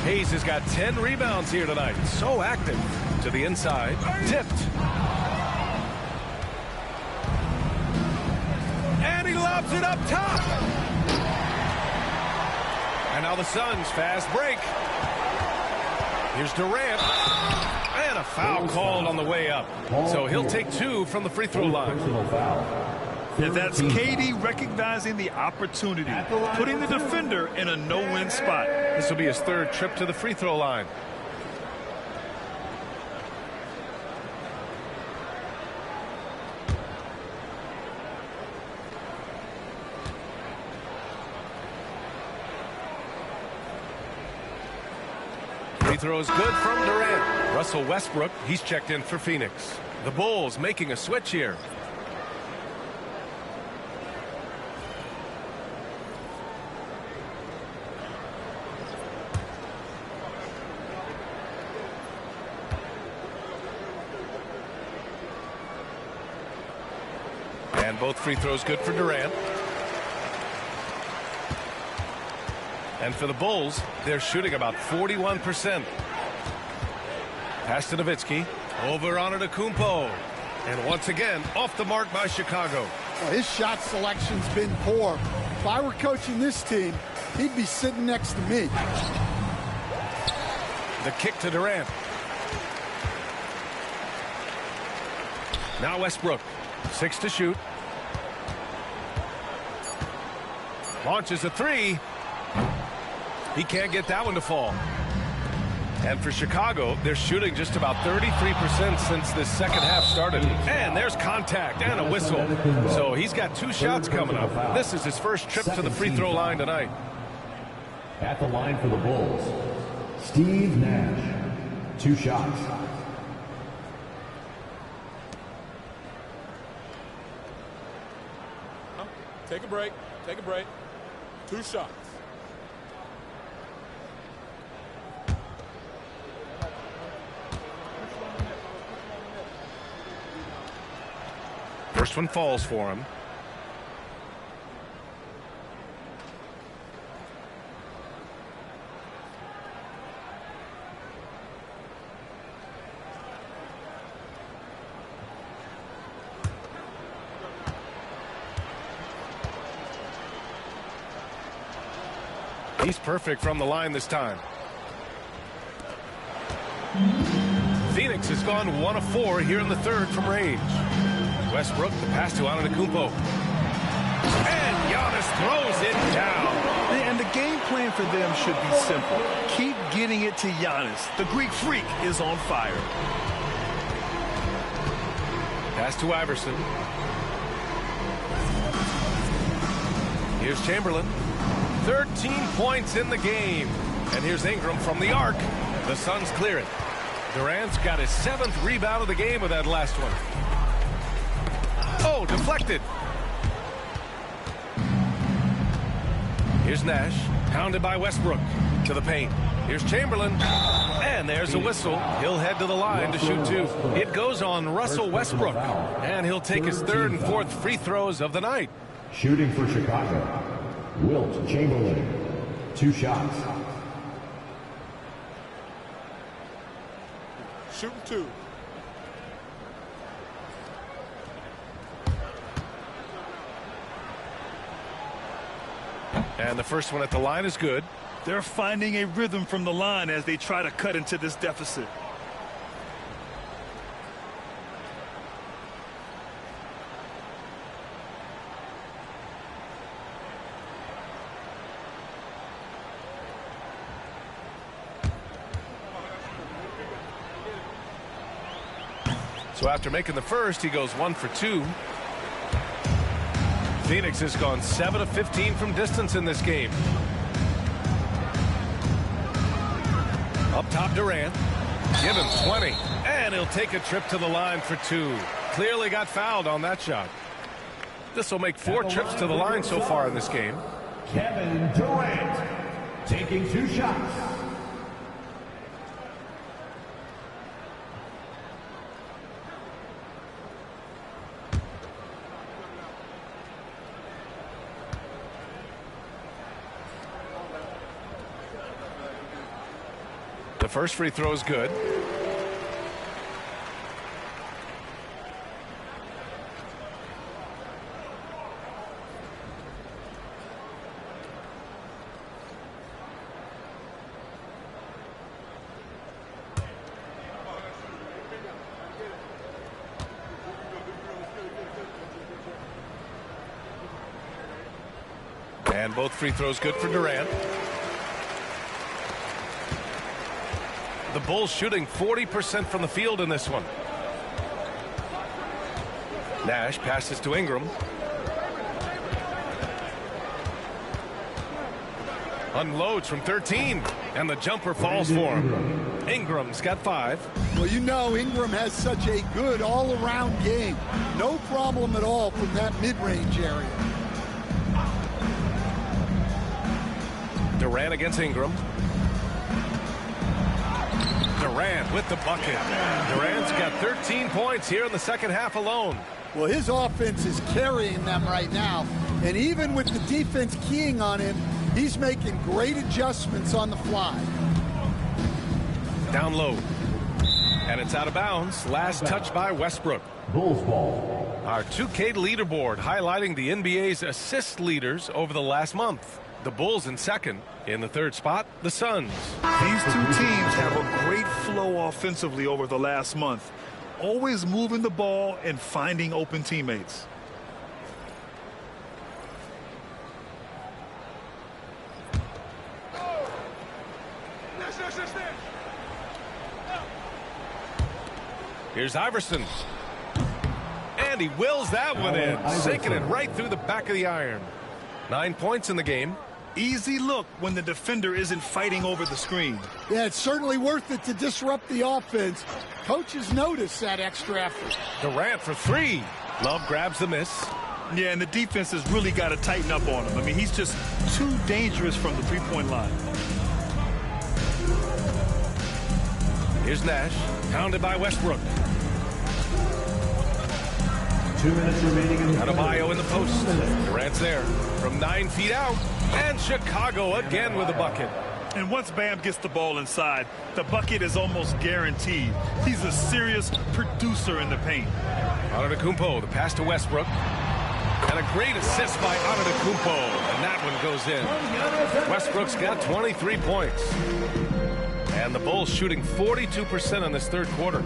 Hayes has got 10 rebounds here tonight. So active. To the inside. Tipped. And he lobs it up top. And now the Suns fast break. Here's Durant. And a foul called on the way up. So he'll take 2 from the free throw line. And that's KD recognizing the opportunity, putting the defender in a no-win spot. This will be his 3rd trip to the free throw line. Free throw is good from Durant. Russell Westbrook, he's checked in for Phoenix. The Bulls making a switch here. And both free throws good for Durant. And for the Bulls, they're shooting about 41%. Pass to Nowitzki. Over on Antetokounmpo. And once again, off the mark by Chicago. Well, his shot selection's been poor. If I were coaching this team, he'd be sitting next to me. The kick to Durant. Now Westbrook. 6 to shoot. Launches a 3. He can't get that one to fall. And for Chicago, they're shooting just about 33% since this second half started. And there's contact and a whistle. So he's got 2 shots coming up. This is his first trip to the free throw line tonight. At the line for the Bulls, Steve Nash. 2 shots. Take a break. Take a break. 2 shots. First one falls for him. He's perfect from the line this time. Phoenix has gone 1 of 4 here in the 3rd from range. Westbrook, the pass to Antetokounmpo. And Giannis throws it down. And the game plan for them should be simple. Keep getting it to Giannis. The Greek freak is on fire. Pass to Iverson. Here's Chamberlain. 13 points in the game. And here's Ingram from the arc. The Suns clear it. Durant's got his 7th rebound of the game with that last one. Oh, deflected. Here's Nash, pounded by Westbrook to the paint. Here's Chamberlain, and there's a whistle. He'll head to the line to shoot 2. It goes on Russell Westbrook, and he'll take his 3rd and 4th free throws of the night. Shooting for Chicago, Wilt Chamberlain. 2 shots. Shooting 2. And the first one at the line is good. They're finding a rhythm from the line as they try to cut into this deficit. So after making the first, he goes 1 for 2. Phoenix has gone 7 of 15 from distance in this game. Up top, Durant. Give him 20. And he'll take a trip to the line for 2. Clearly got fouled on that shot. This will make 4 trips to the line so far in this game. Kevin Durant taking 2 shots. The first free throw is good. And both free throws good for Durant. The Bulls shooting 40% from the field in this one. Nash passes to Ingram. Unloads from 13, and the jumper falls for him. Ingram's got 5. Well, you know Ingram has such a good all-around game. No problem at all from that mid-range area. Durant against Ingram. Durant with the bucket. Durant's got 13 points here in the second half alone. Well, his offense is carrying them right now. And even with the defense keying on him, he's making great adjustments on the fly. Down low. And it's out of bounds. Last touch by Westbrook. Bulls ball. Our 2K leaderboard highlighting the NBA's assist leaders over the last month. The Bulls in second. In the third spot, the Suns. These two teams have a great flow offensively over the last month. Always moving the ball and finding open teammates. Here's Iverson. And he wills that one in, sinking it right through the back of the iron. 9 points in the game. Easy look when the defender isn't fighting over the screen. Yeah, it's certainly worth it to disrupt the offense. Coaches notice that extra effort. Durant for 3. Love grabs the miss. Yeah, and the defense has really got to tighten up on him. I mean, he's just too dangerous from the three-point line. Here's Nash, pounded by Westbrook. 2 minutes remaining in the Adebayo in the post. Durant's there from 9 feet out. And Chicago again with a bucket. And once Bam gets the ball inside, the bucket is almost guaranteed. He's a serious producer in the paint. Antetokounmpo, the pass to Westbrook. And a great assist by Antetokounmpo. And that one goes in. Westbrook's got 23 points. And the Bulls shooting 42% in this third quarter.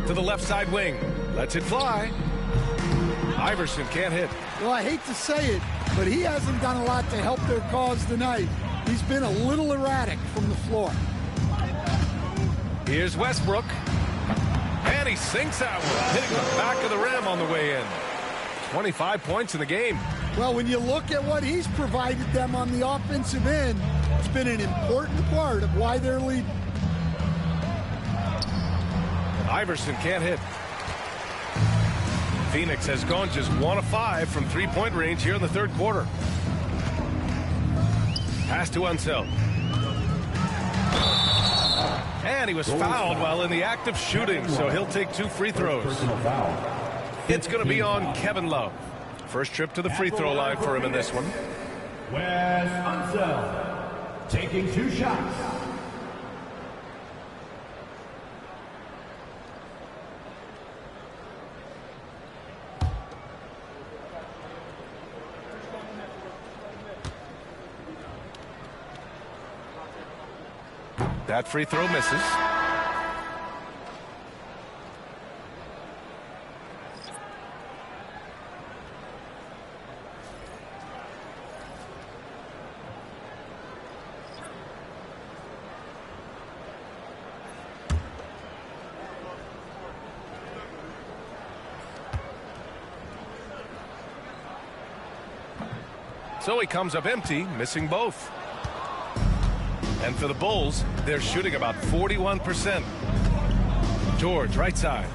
To the left side wing. Lets it fly. Iverson can't hit. Well, I hate to say it, but he hasn't done a lot to help their cause tonight. He's been a little erratic from the floor. Here's Westbrook. And he sinks that one, hitting the back of the rim on the way in. 25 points in the game. Well, when you look at what he's provided them on the offensive end, it's been an important part of why they're leading. Iverson can't hit. Phoenix has gone just 1 of 5 from three-point range here in the third quarter. Pass to Unseld. And he was fouled while in the act of shooting, so he'll take 2 free throws. It's going to be on Kevin Love. First trip to the free throw line for him in this one. Wes Unseld taking 2 shots. That free throw misses. So he comes up empty, missing both. And for the Bulls, they're shooting about 41%. George, right side.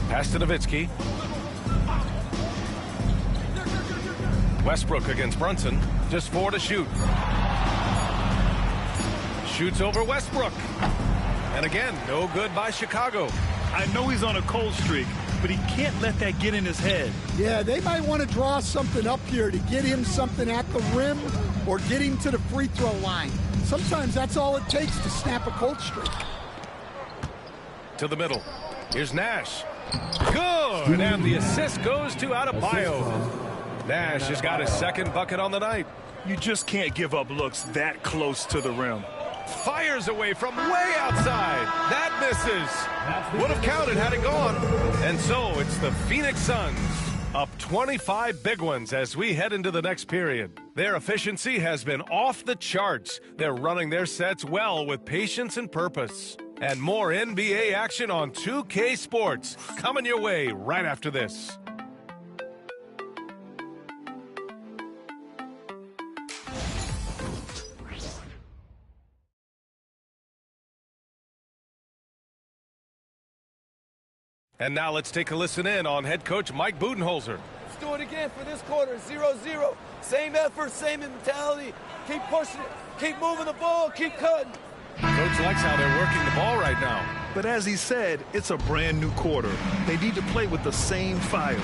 Pass to Nowitzki. Westbrook against Brunson. Just 4 to shoot. Shoots over Westbrook. And again, no good by Chicago. I know he's on a cold streak, but he can't let that get in his head. Yeah, they might want to draw something up here to get him something at the rim or get him to the free throw line. Sometimes that's all it takes to snap a cold streak. To the middle. Here's Nash. Good, and the assist goes to Adebayo. Nash has got his second bucket on the night. You just can't give up looks that close to the rim. Fires away from way outside. That misses. Would have counted had it gone. And so it's the Phoenix Suns up 25 big ones as we head into the next period. Their efficiency has been off the charts. They're running their sets well with patience and purpose. And more NBA action on 2K Sports coming your way right after this. And now let's take a listen in on head coach Mike Budenholzer. Let's do it again for this quarter, 0-0. Same effort, same mentality. Keep pushing it, keep moving the ball, keep cutting. Coach likes how they're working the ball right now. But as he said, it's a brand new quarter. They need to play with the same fire.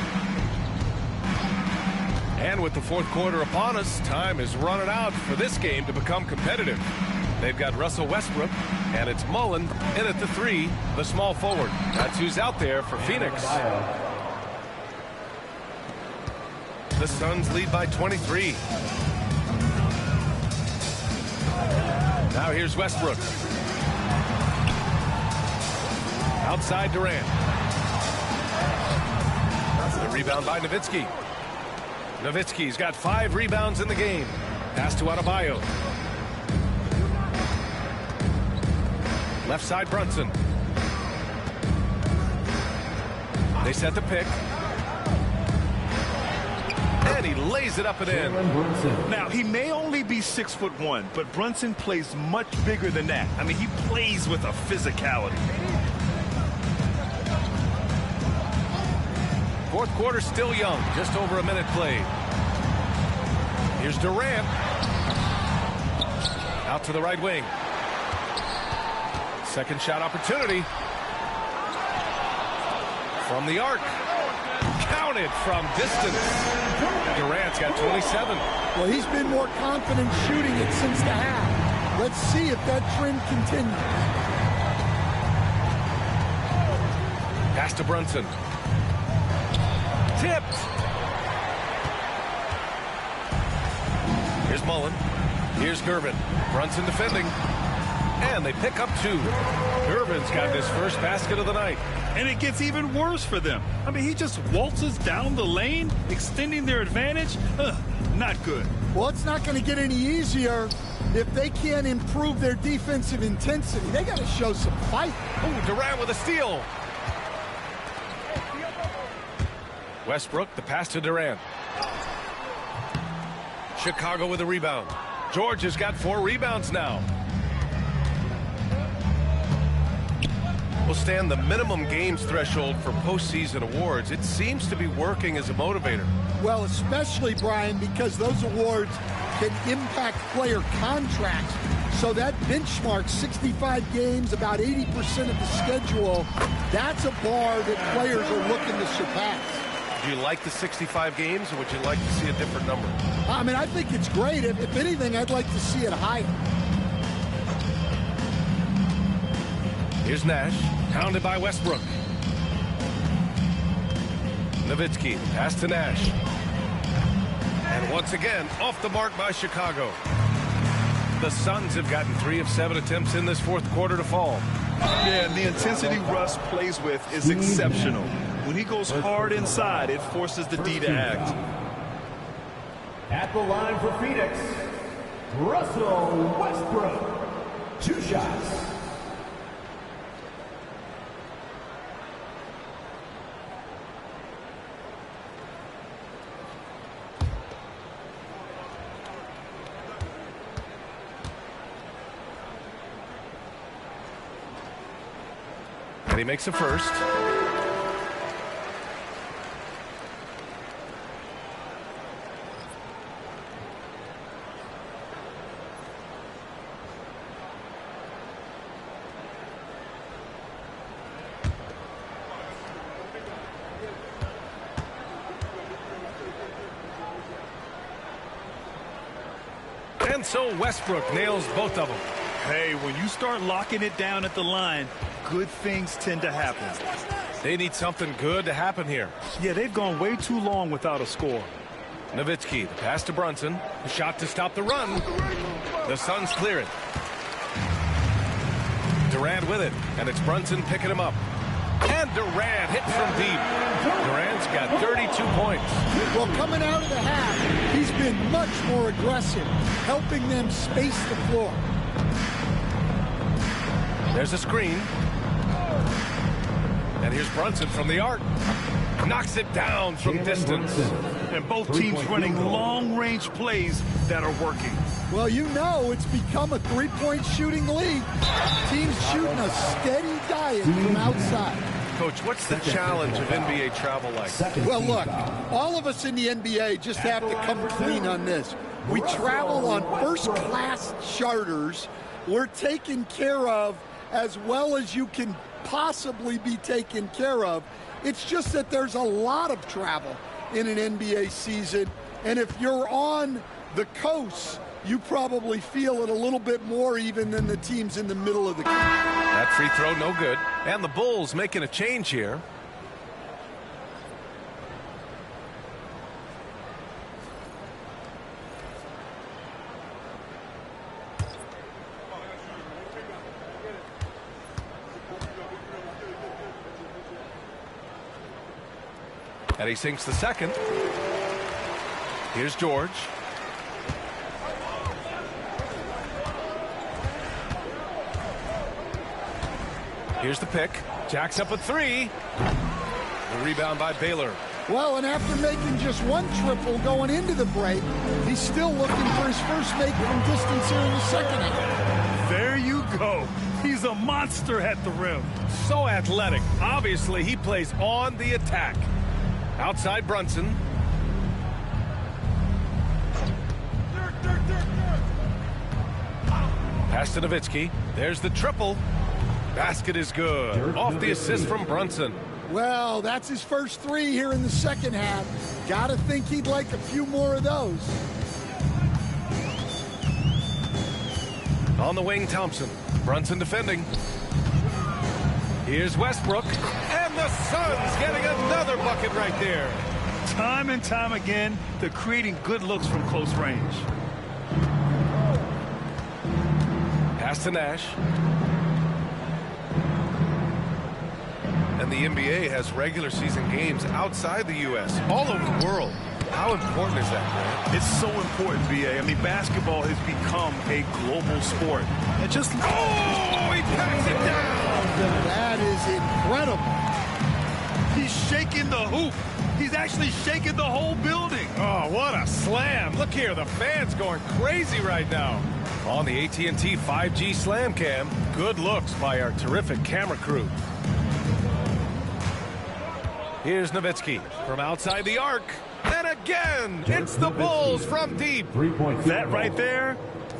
And with the fourth quarter upon us, time is running out for this game to become competitive. They've got Russell Westbrook, and it's Mullen in at the 3, the small forward. That's who's out there for Phoenix. The Suns lead by 23. Now here's Westbrook. Outside Durant. The rebound by Nowitzki. Nowitzki's got 5 rebounds in the game. Pass to Adebayo. Left side Brunson. They set the pick. And he lays it up and in. Now, he may only be 6'1", but Brunson plays much bigger than that. I mean, he plays with a physicality. Fourth quarter still young, just over a minute played. Here's Durant. Out to the right wing. Second shot opportunity. From the arc. Counted from distance. Durant's got 27. Well, he's been more confident shooting it since the half. Let's see if that trend continues. Pass to Brunson. Tipped. Here's Mullen. Here's Gervin. Brunson defending. And they pick up 2. Gervin's got his first basket of the night. And it gets even worse for them. I mean, he just waltzes down the lane, extending their advantage. Not good. Well, it's not going to get any easier if they can't improve their defensive intensity. They got to show some fight. Oh, Durant with a steal. Westbrook, the pass to Durant. Chicago with a rebound. George has got 4 rebounds now. Will stand the minimum games threshold for postseason awards. It seems to be working as a motivator. Well, especially, Brian, because those awards can impact player contracts. So that benchmark, 65 games, about 80% of the schedule, that's a bar that players are looking to surpass. Do you like the 65 games, or would you like to see a different number? I mean, I think it's great. If anything, I'd like to see it higher. Here's Nash, pounded by Westbrook. Nowitzki, pass to Nash. And once again, off the mark by Chicago. The Suns have gotten 3 of 7 attempts in this fourth quarter to fall. Yeah, and the intensity Russ plays with is exceptional. When he goes hard inside, it forces the D to act. At the line for Phoenix, Russell Westbrook. 2 shots. And he makes a first. And so Westbrook nails both of them. Hey, when you start locking it down at the line, good things tend to happen. They need something good to happen here. Yeah, they've gone way too long without a score. Nowitzki, the pass to Brunson. The shot to stop the run. The Suns clear it. Durant with it, and it's Brunson picking him up. And Durant hits from deep. Durant's got 32 points. Well, coming out of the half, he's been much more aggressive, helping them space the floor. There's a screen. And here's Brunson from the arc. Knocks it down from distance. And both teams running long-range plays that are working. Well, you know it's become a three-point shooting league. Teams shooting a steady diet from outside. Coach, what's the challenge of NBA travel like? Well, look, all of us in the NBA just have to come clean on this. We travel on first-class charters. We're taken care of as well as you can possibly be taken care of. It's just that there's a lot of travel in an NBA season, and if you're on the coast, you probably feel it a little bit more even than the teams in the middle of the game. That free throw no good. And the Bulls making a change here. And he sinks the second. Here's George. Here's the pick. Jacks up a three. The rebound by Baylor. Well, and after making just one triple going into the break, he's still looking for his first make from distance here in the second half. There you go. He's a monster at the rim. So athletic. Obviously, he plays on the attack. Outside Brunson. Pass to Nowitzki. There's the triple. Basket is good. Off the assist from Brunson. Well, that's his first three here in the second half. Gotta think he'd like a few more of those. On the wing, Thompson. Brunson defending. Here's Westbrook. And the Suns getting another bucket right there. Time and time again, they're creating good looks from close range. Pass to Nash. And the NBA has regular season games outside the U.S., all over the world. How important is that, man? It's so important, B.A. I mean, basketball has become a global sport. And just... Oh, he packs it down! That is incredible. He's shaking the hoop. He's actually shaking the whole building. Oh, what a slam. Look here, the fans going crazy right now. On the AT&T 5G Slam Cam, good looks by our terrific camera crew. Here's Nowitzki from outside the arc. And again, it's the Bulls from deep. That right there,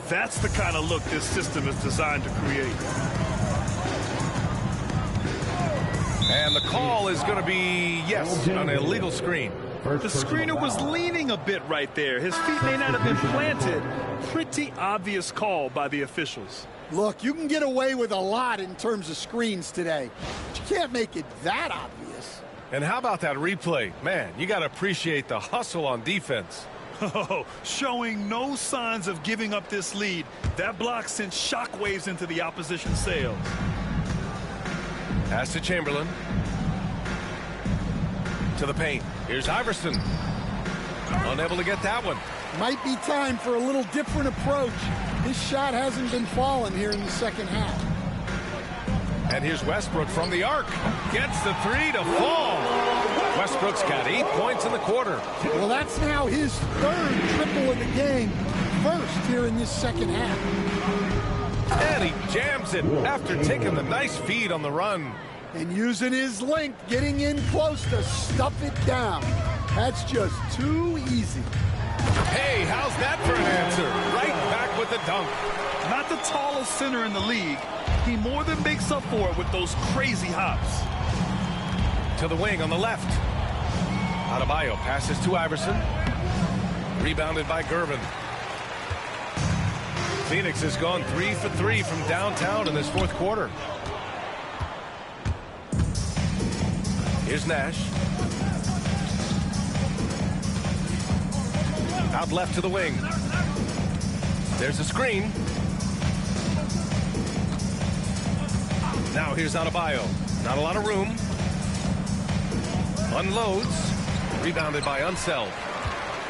that's the kind of look this system is designed to create. And the call is going to be, yes, an illegal screen. The screener was leaning a bit right there. His feet may not have been planted. Pretty obvious call by the officials. Look, you can get away with a lot in terms of screens today, but you can't make it that obvious. And how about that replay? Man, you got to appreciate the hustle on defense. Oh, showing no signs of giving up this lead. That block sent shockwaves into the opposition sails. Pass to Chamberlain. To the paint. Here's Iverson. Unable to get that one. Might be time for a little different approach. His shot hasn't been falling here in the second half. And here's Westbrook from the arc. Gets the three to fall. Westbrook's got 8 points in the quarter. Well, that's now his third triple of the game. First here in this second half. And he jams it after taking the nice feed on the run. And using his length, getting in close to stuff it down. That's just too easy. Hey, how's that for an answer? Right back with the dunk. Not the tallest center in the league. He more than makes up for it with those crazy hops. To the wing on the left. Adebayo passes to Iverson. Rebounded by Gervin. Phoenix has gone 3 for 3 from downtown in this fourth quarter. Here's Nash. Out left to the wing. There's a screen. Now here's Adebayo. Not a lot of room. Unloads. Rebounded by Unseld.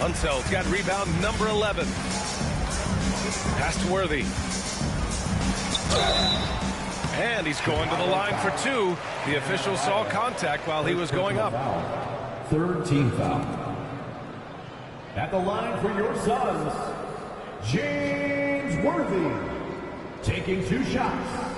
Unseld's got rebound number 11. Pass to Worthy. And he's going to the line for two. The official saw contact while he was going up. Third team foul. At the line for your Suns, James Worthy, taking 2 shots.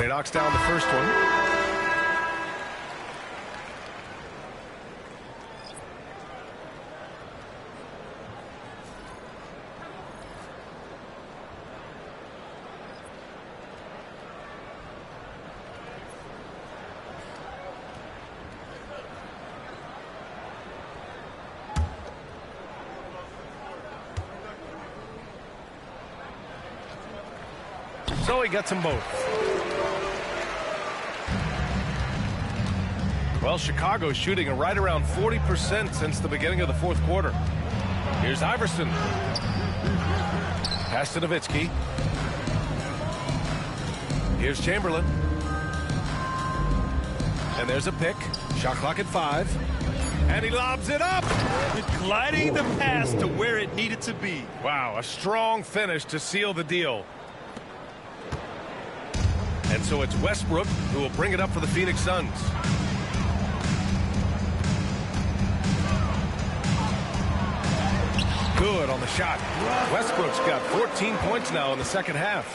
He knocks down the first one. So he gets them both. Well, Chicago's shooting right around 40% since the beginning of the fourth quarter. Here's Iverson. Pass to Nowitzki. Here's Chamberlain. And there's a pick. Shot clock at 5. And he lobs it up. Gliding the pass to where it needed to be. Wow, a strong finish to seal the deal. And so it's Westbrook who will bring it up for the Phoenix Suns. Good on the shot. Westbrook's got 14 points now in the second half.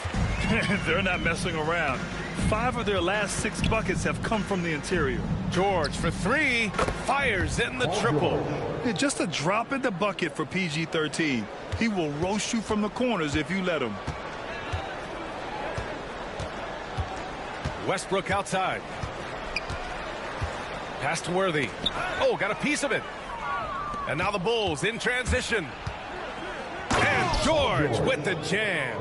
They're not messing around. 5 of their last 6 buckets have come from the interior. George for 3. Fires in the triple. Yeah, just a drop in the bucket for PG-13. He will roast you from the corners if you let him. Westbrook outside. Pass to Worthy. Oh, got a piece of it. And now the Bulls in transition. And George with the jam.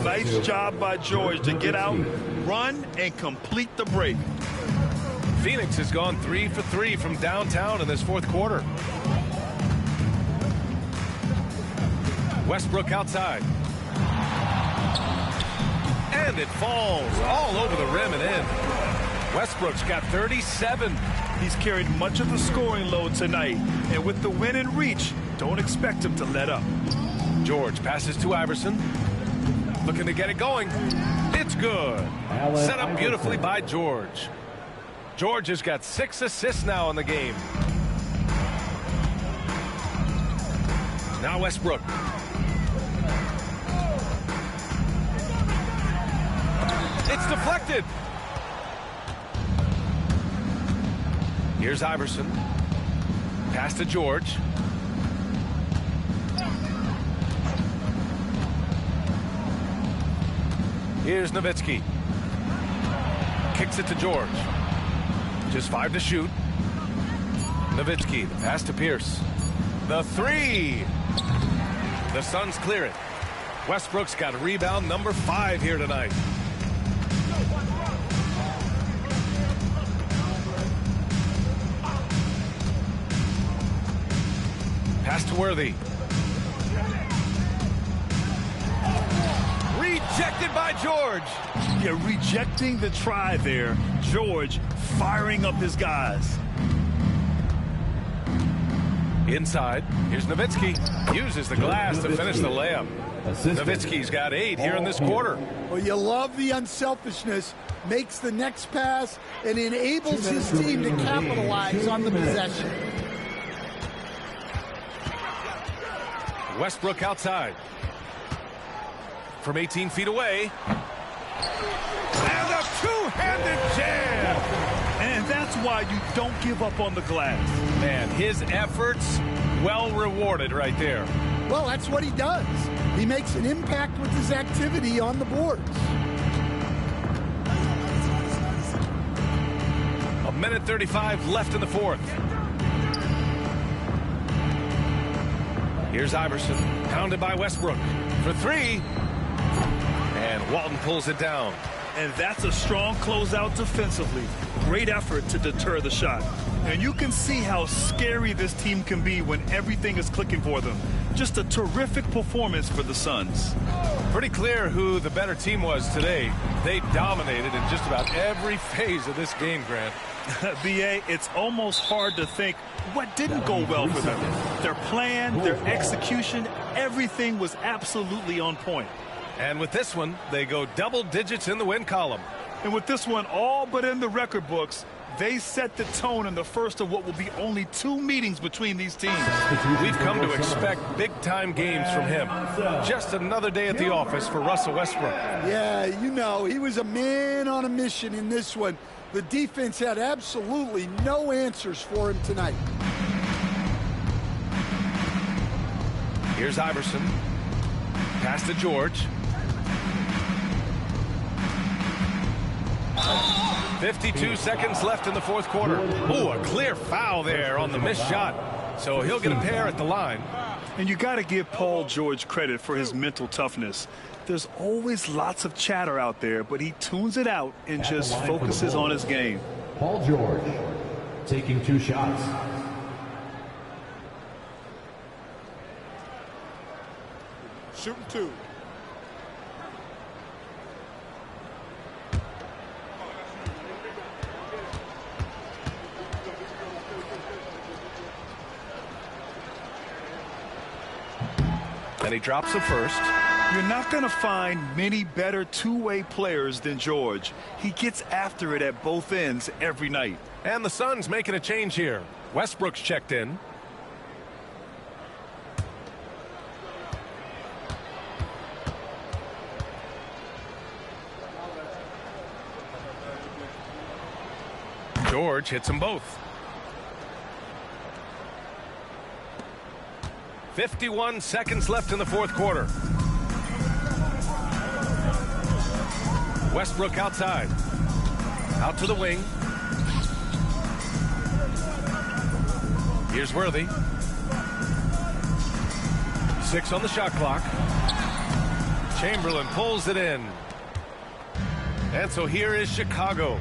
Nice job by George to get out, run, and complete the break. Phoenix has gone 3 for 3 from downtown in this fourth quarter. Westbrook outside. And it falls all over the rim and in. Westbrook's got 37. He's carried much of the scoring load tonight. And with the win in reach, don't expect him to let up. George passes to Iverson. Looking to get it going. It's good. Set up beautifully by George. George has got 6 assists now in the game. Now Westbrook. It's deflected. Here's Iverson. Pass to George. Here's Nowitzki. Kicks it to George. Just 5 to shoot. Nowitzki, the pass to Pierce. The 3. The Suns clear it. Westbrook's got rebound number 5 here tonight. Pass to Worthy. Rejected by George. Yeah, rejecting the try there. George firing up his guys. Inside. Here's Nowitzki. Uses the glass to finish the layup. Nowitzki's got 8 here in this quarter. Well, you love the unselfishness. Makes the next pass and enables his team to capitalize on the possession. Westbrook outside. From 18 feet away. And a two-handed jam. And that's why you don't give up on the glass. Man, his efforts well rewarded right there. Well, that's what he does. He makes an impact with his activity on the boards. A minute 35 left in the fourth. Here's Iverson, pounded by Westbrook for three. And Walton pulls it down. And that's a strong closeout defensively. Great effort to deter the shot. And you can see how scary this team can be when everything is clicking for them. Just a terrific performance for the Suns. Pretty clear who the better team was today. They dominated in just about every phase of this game, Grant. B.A., it's almost hard to think what didn't go well for them. Their plan, their execution, everything was absolutely on point. And with this one, they go double digits in the win column. And with this one all but in the record books, they set the tone in the first of what will be only 2 meetings between these teams. We've come to expect big-time games from him. Just another day at the office for Russell Westbrook. Yeah, you know, he was a man on a mission in this one. The defense had absolutely no answers for him tonight. Here's Iverson. Pass to George. 52 seconds left in the fourth quarter. Oh, a clear foul there on the missed shot. So he'll get a pair at the line. And you got to give Paul George credit for his mental toughness. There's always lots of chatter out there, but he tunes it out and just focuses on his game. Paul George taking 2 shots. Shooting 2. And he drops the first. You're not going to find many better two-way players than George. He gets after it at both ends every night. And the Suns making a change here. Westbrook's checked in. George hits them both. 51 seconds left in the fourth quarter. Westbrook outside. Out to the wing. Here's Worthy. 6 on the shot clock. Chamberlain pulls it in. And so here is Chicago.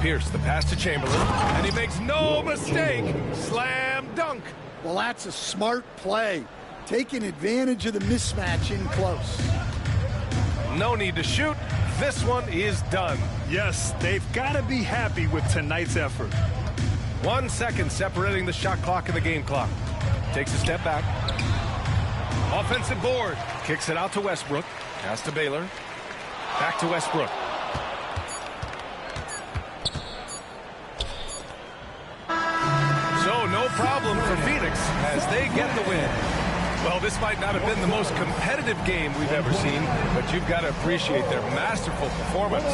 Pierce, the pass to Chamberlain. And he makes no mistake. Slam dunk. Well, that's a smart play. Taking advantage of the mismatch in close. No need to shoot. This one is done. Yes, they've got to be happy with tonight's effort. 1 second separating the shot clock and the game clock. Takes a step back. Offensive board. Kicks it out to Westbrook. Pass to Baylor. Back to Westbrook. So no problem for Phoenix as they get the win. Well, this might not have been the most competitive game we've ever seen, but you've got to appreciate their masterful performance.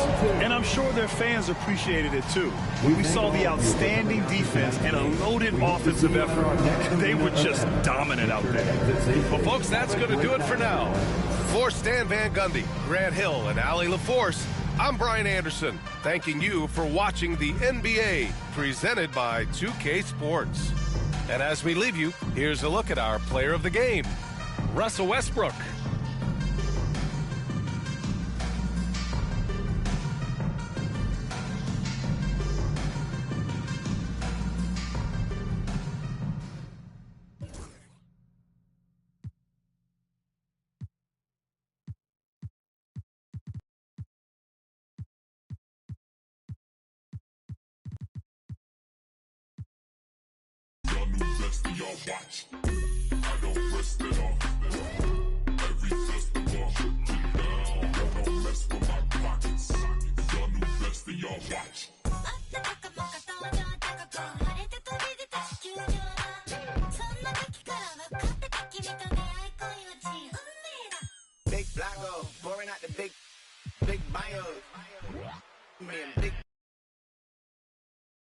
And I'm sure their fans appreciated it too. We saw the outstanding defense and a loaded offensive effort. They were just dominant out there. Well, folks, that's going to do it for now. For Stan Van Gundy, Grant Hill, and Allie LaForce, I'm Brian Anderson, thanking you for watching the NBA, presented by 2K Sports. And as we leave you, here's a look at our player of the game, Russell Westbrook. Y'all watch.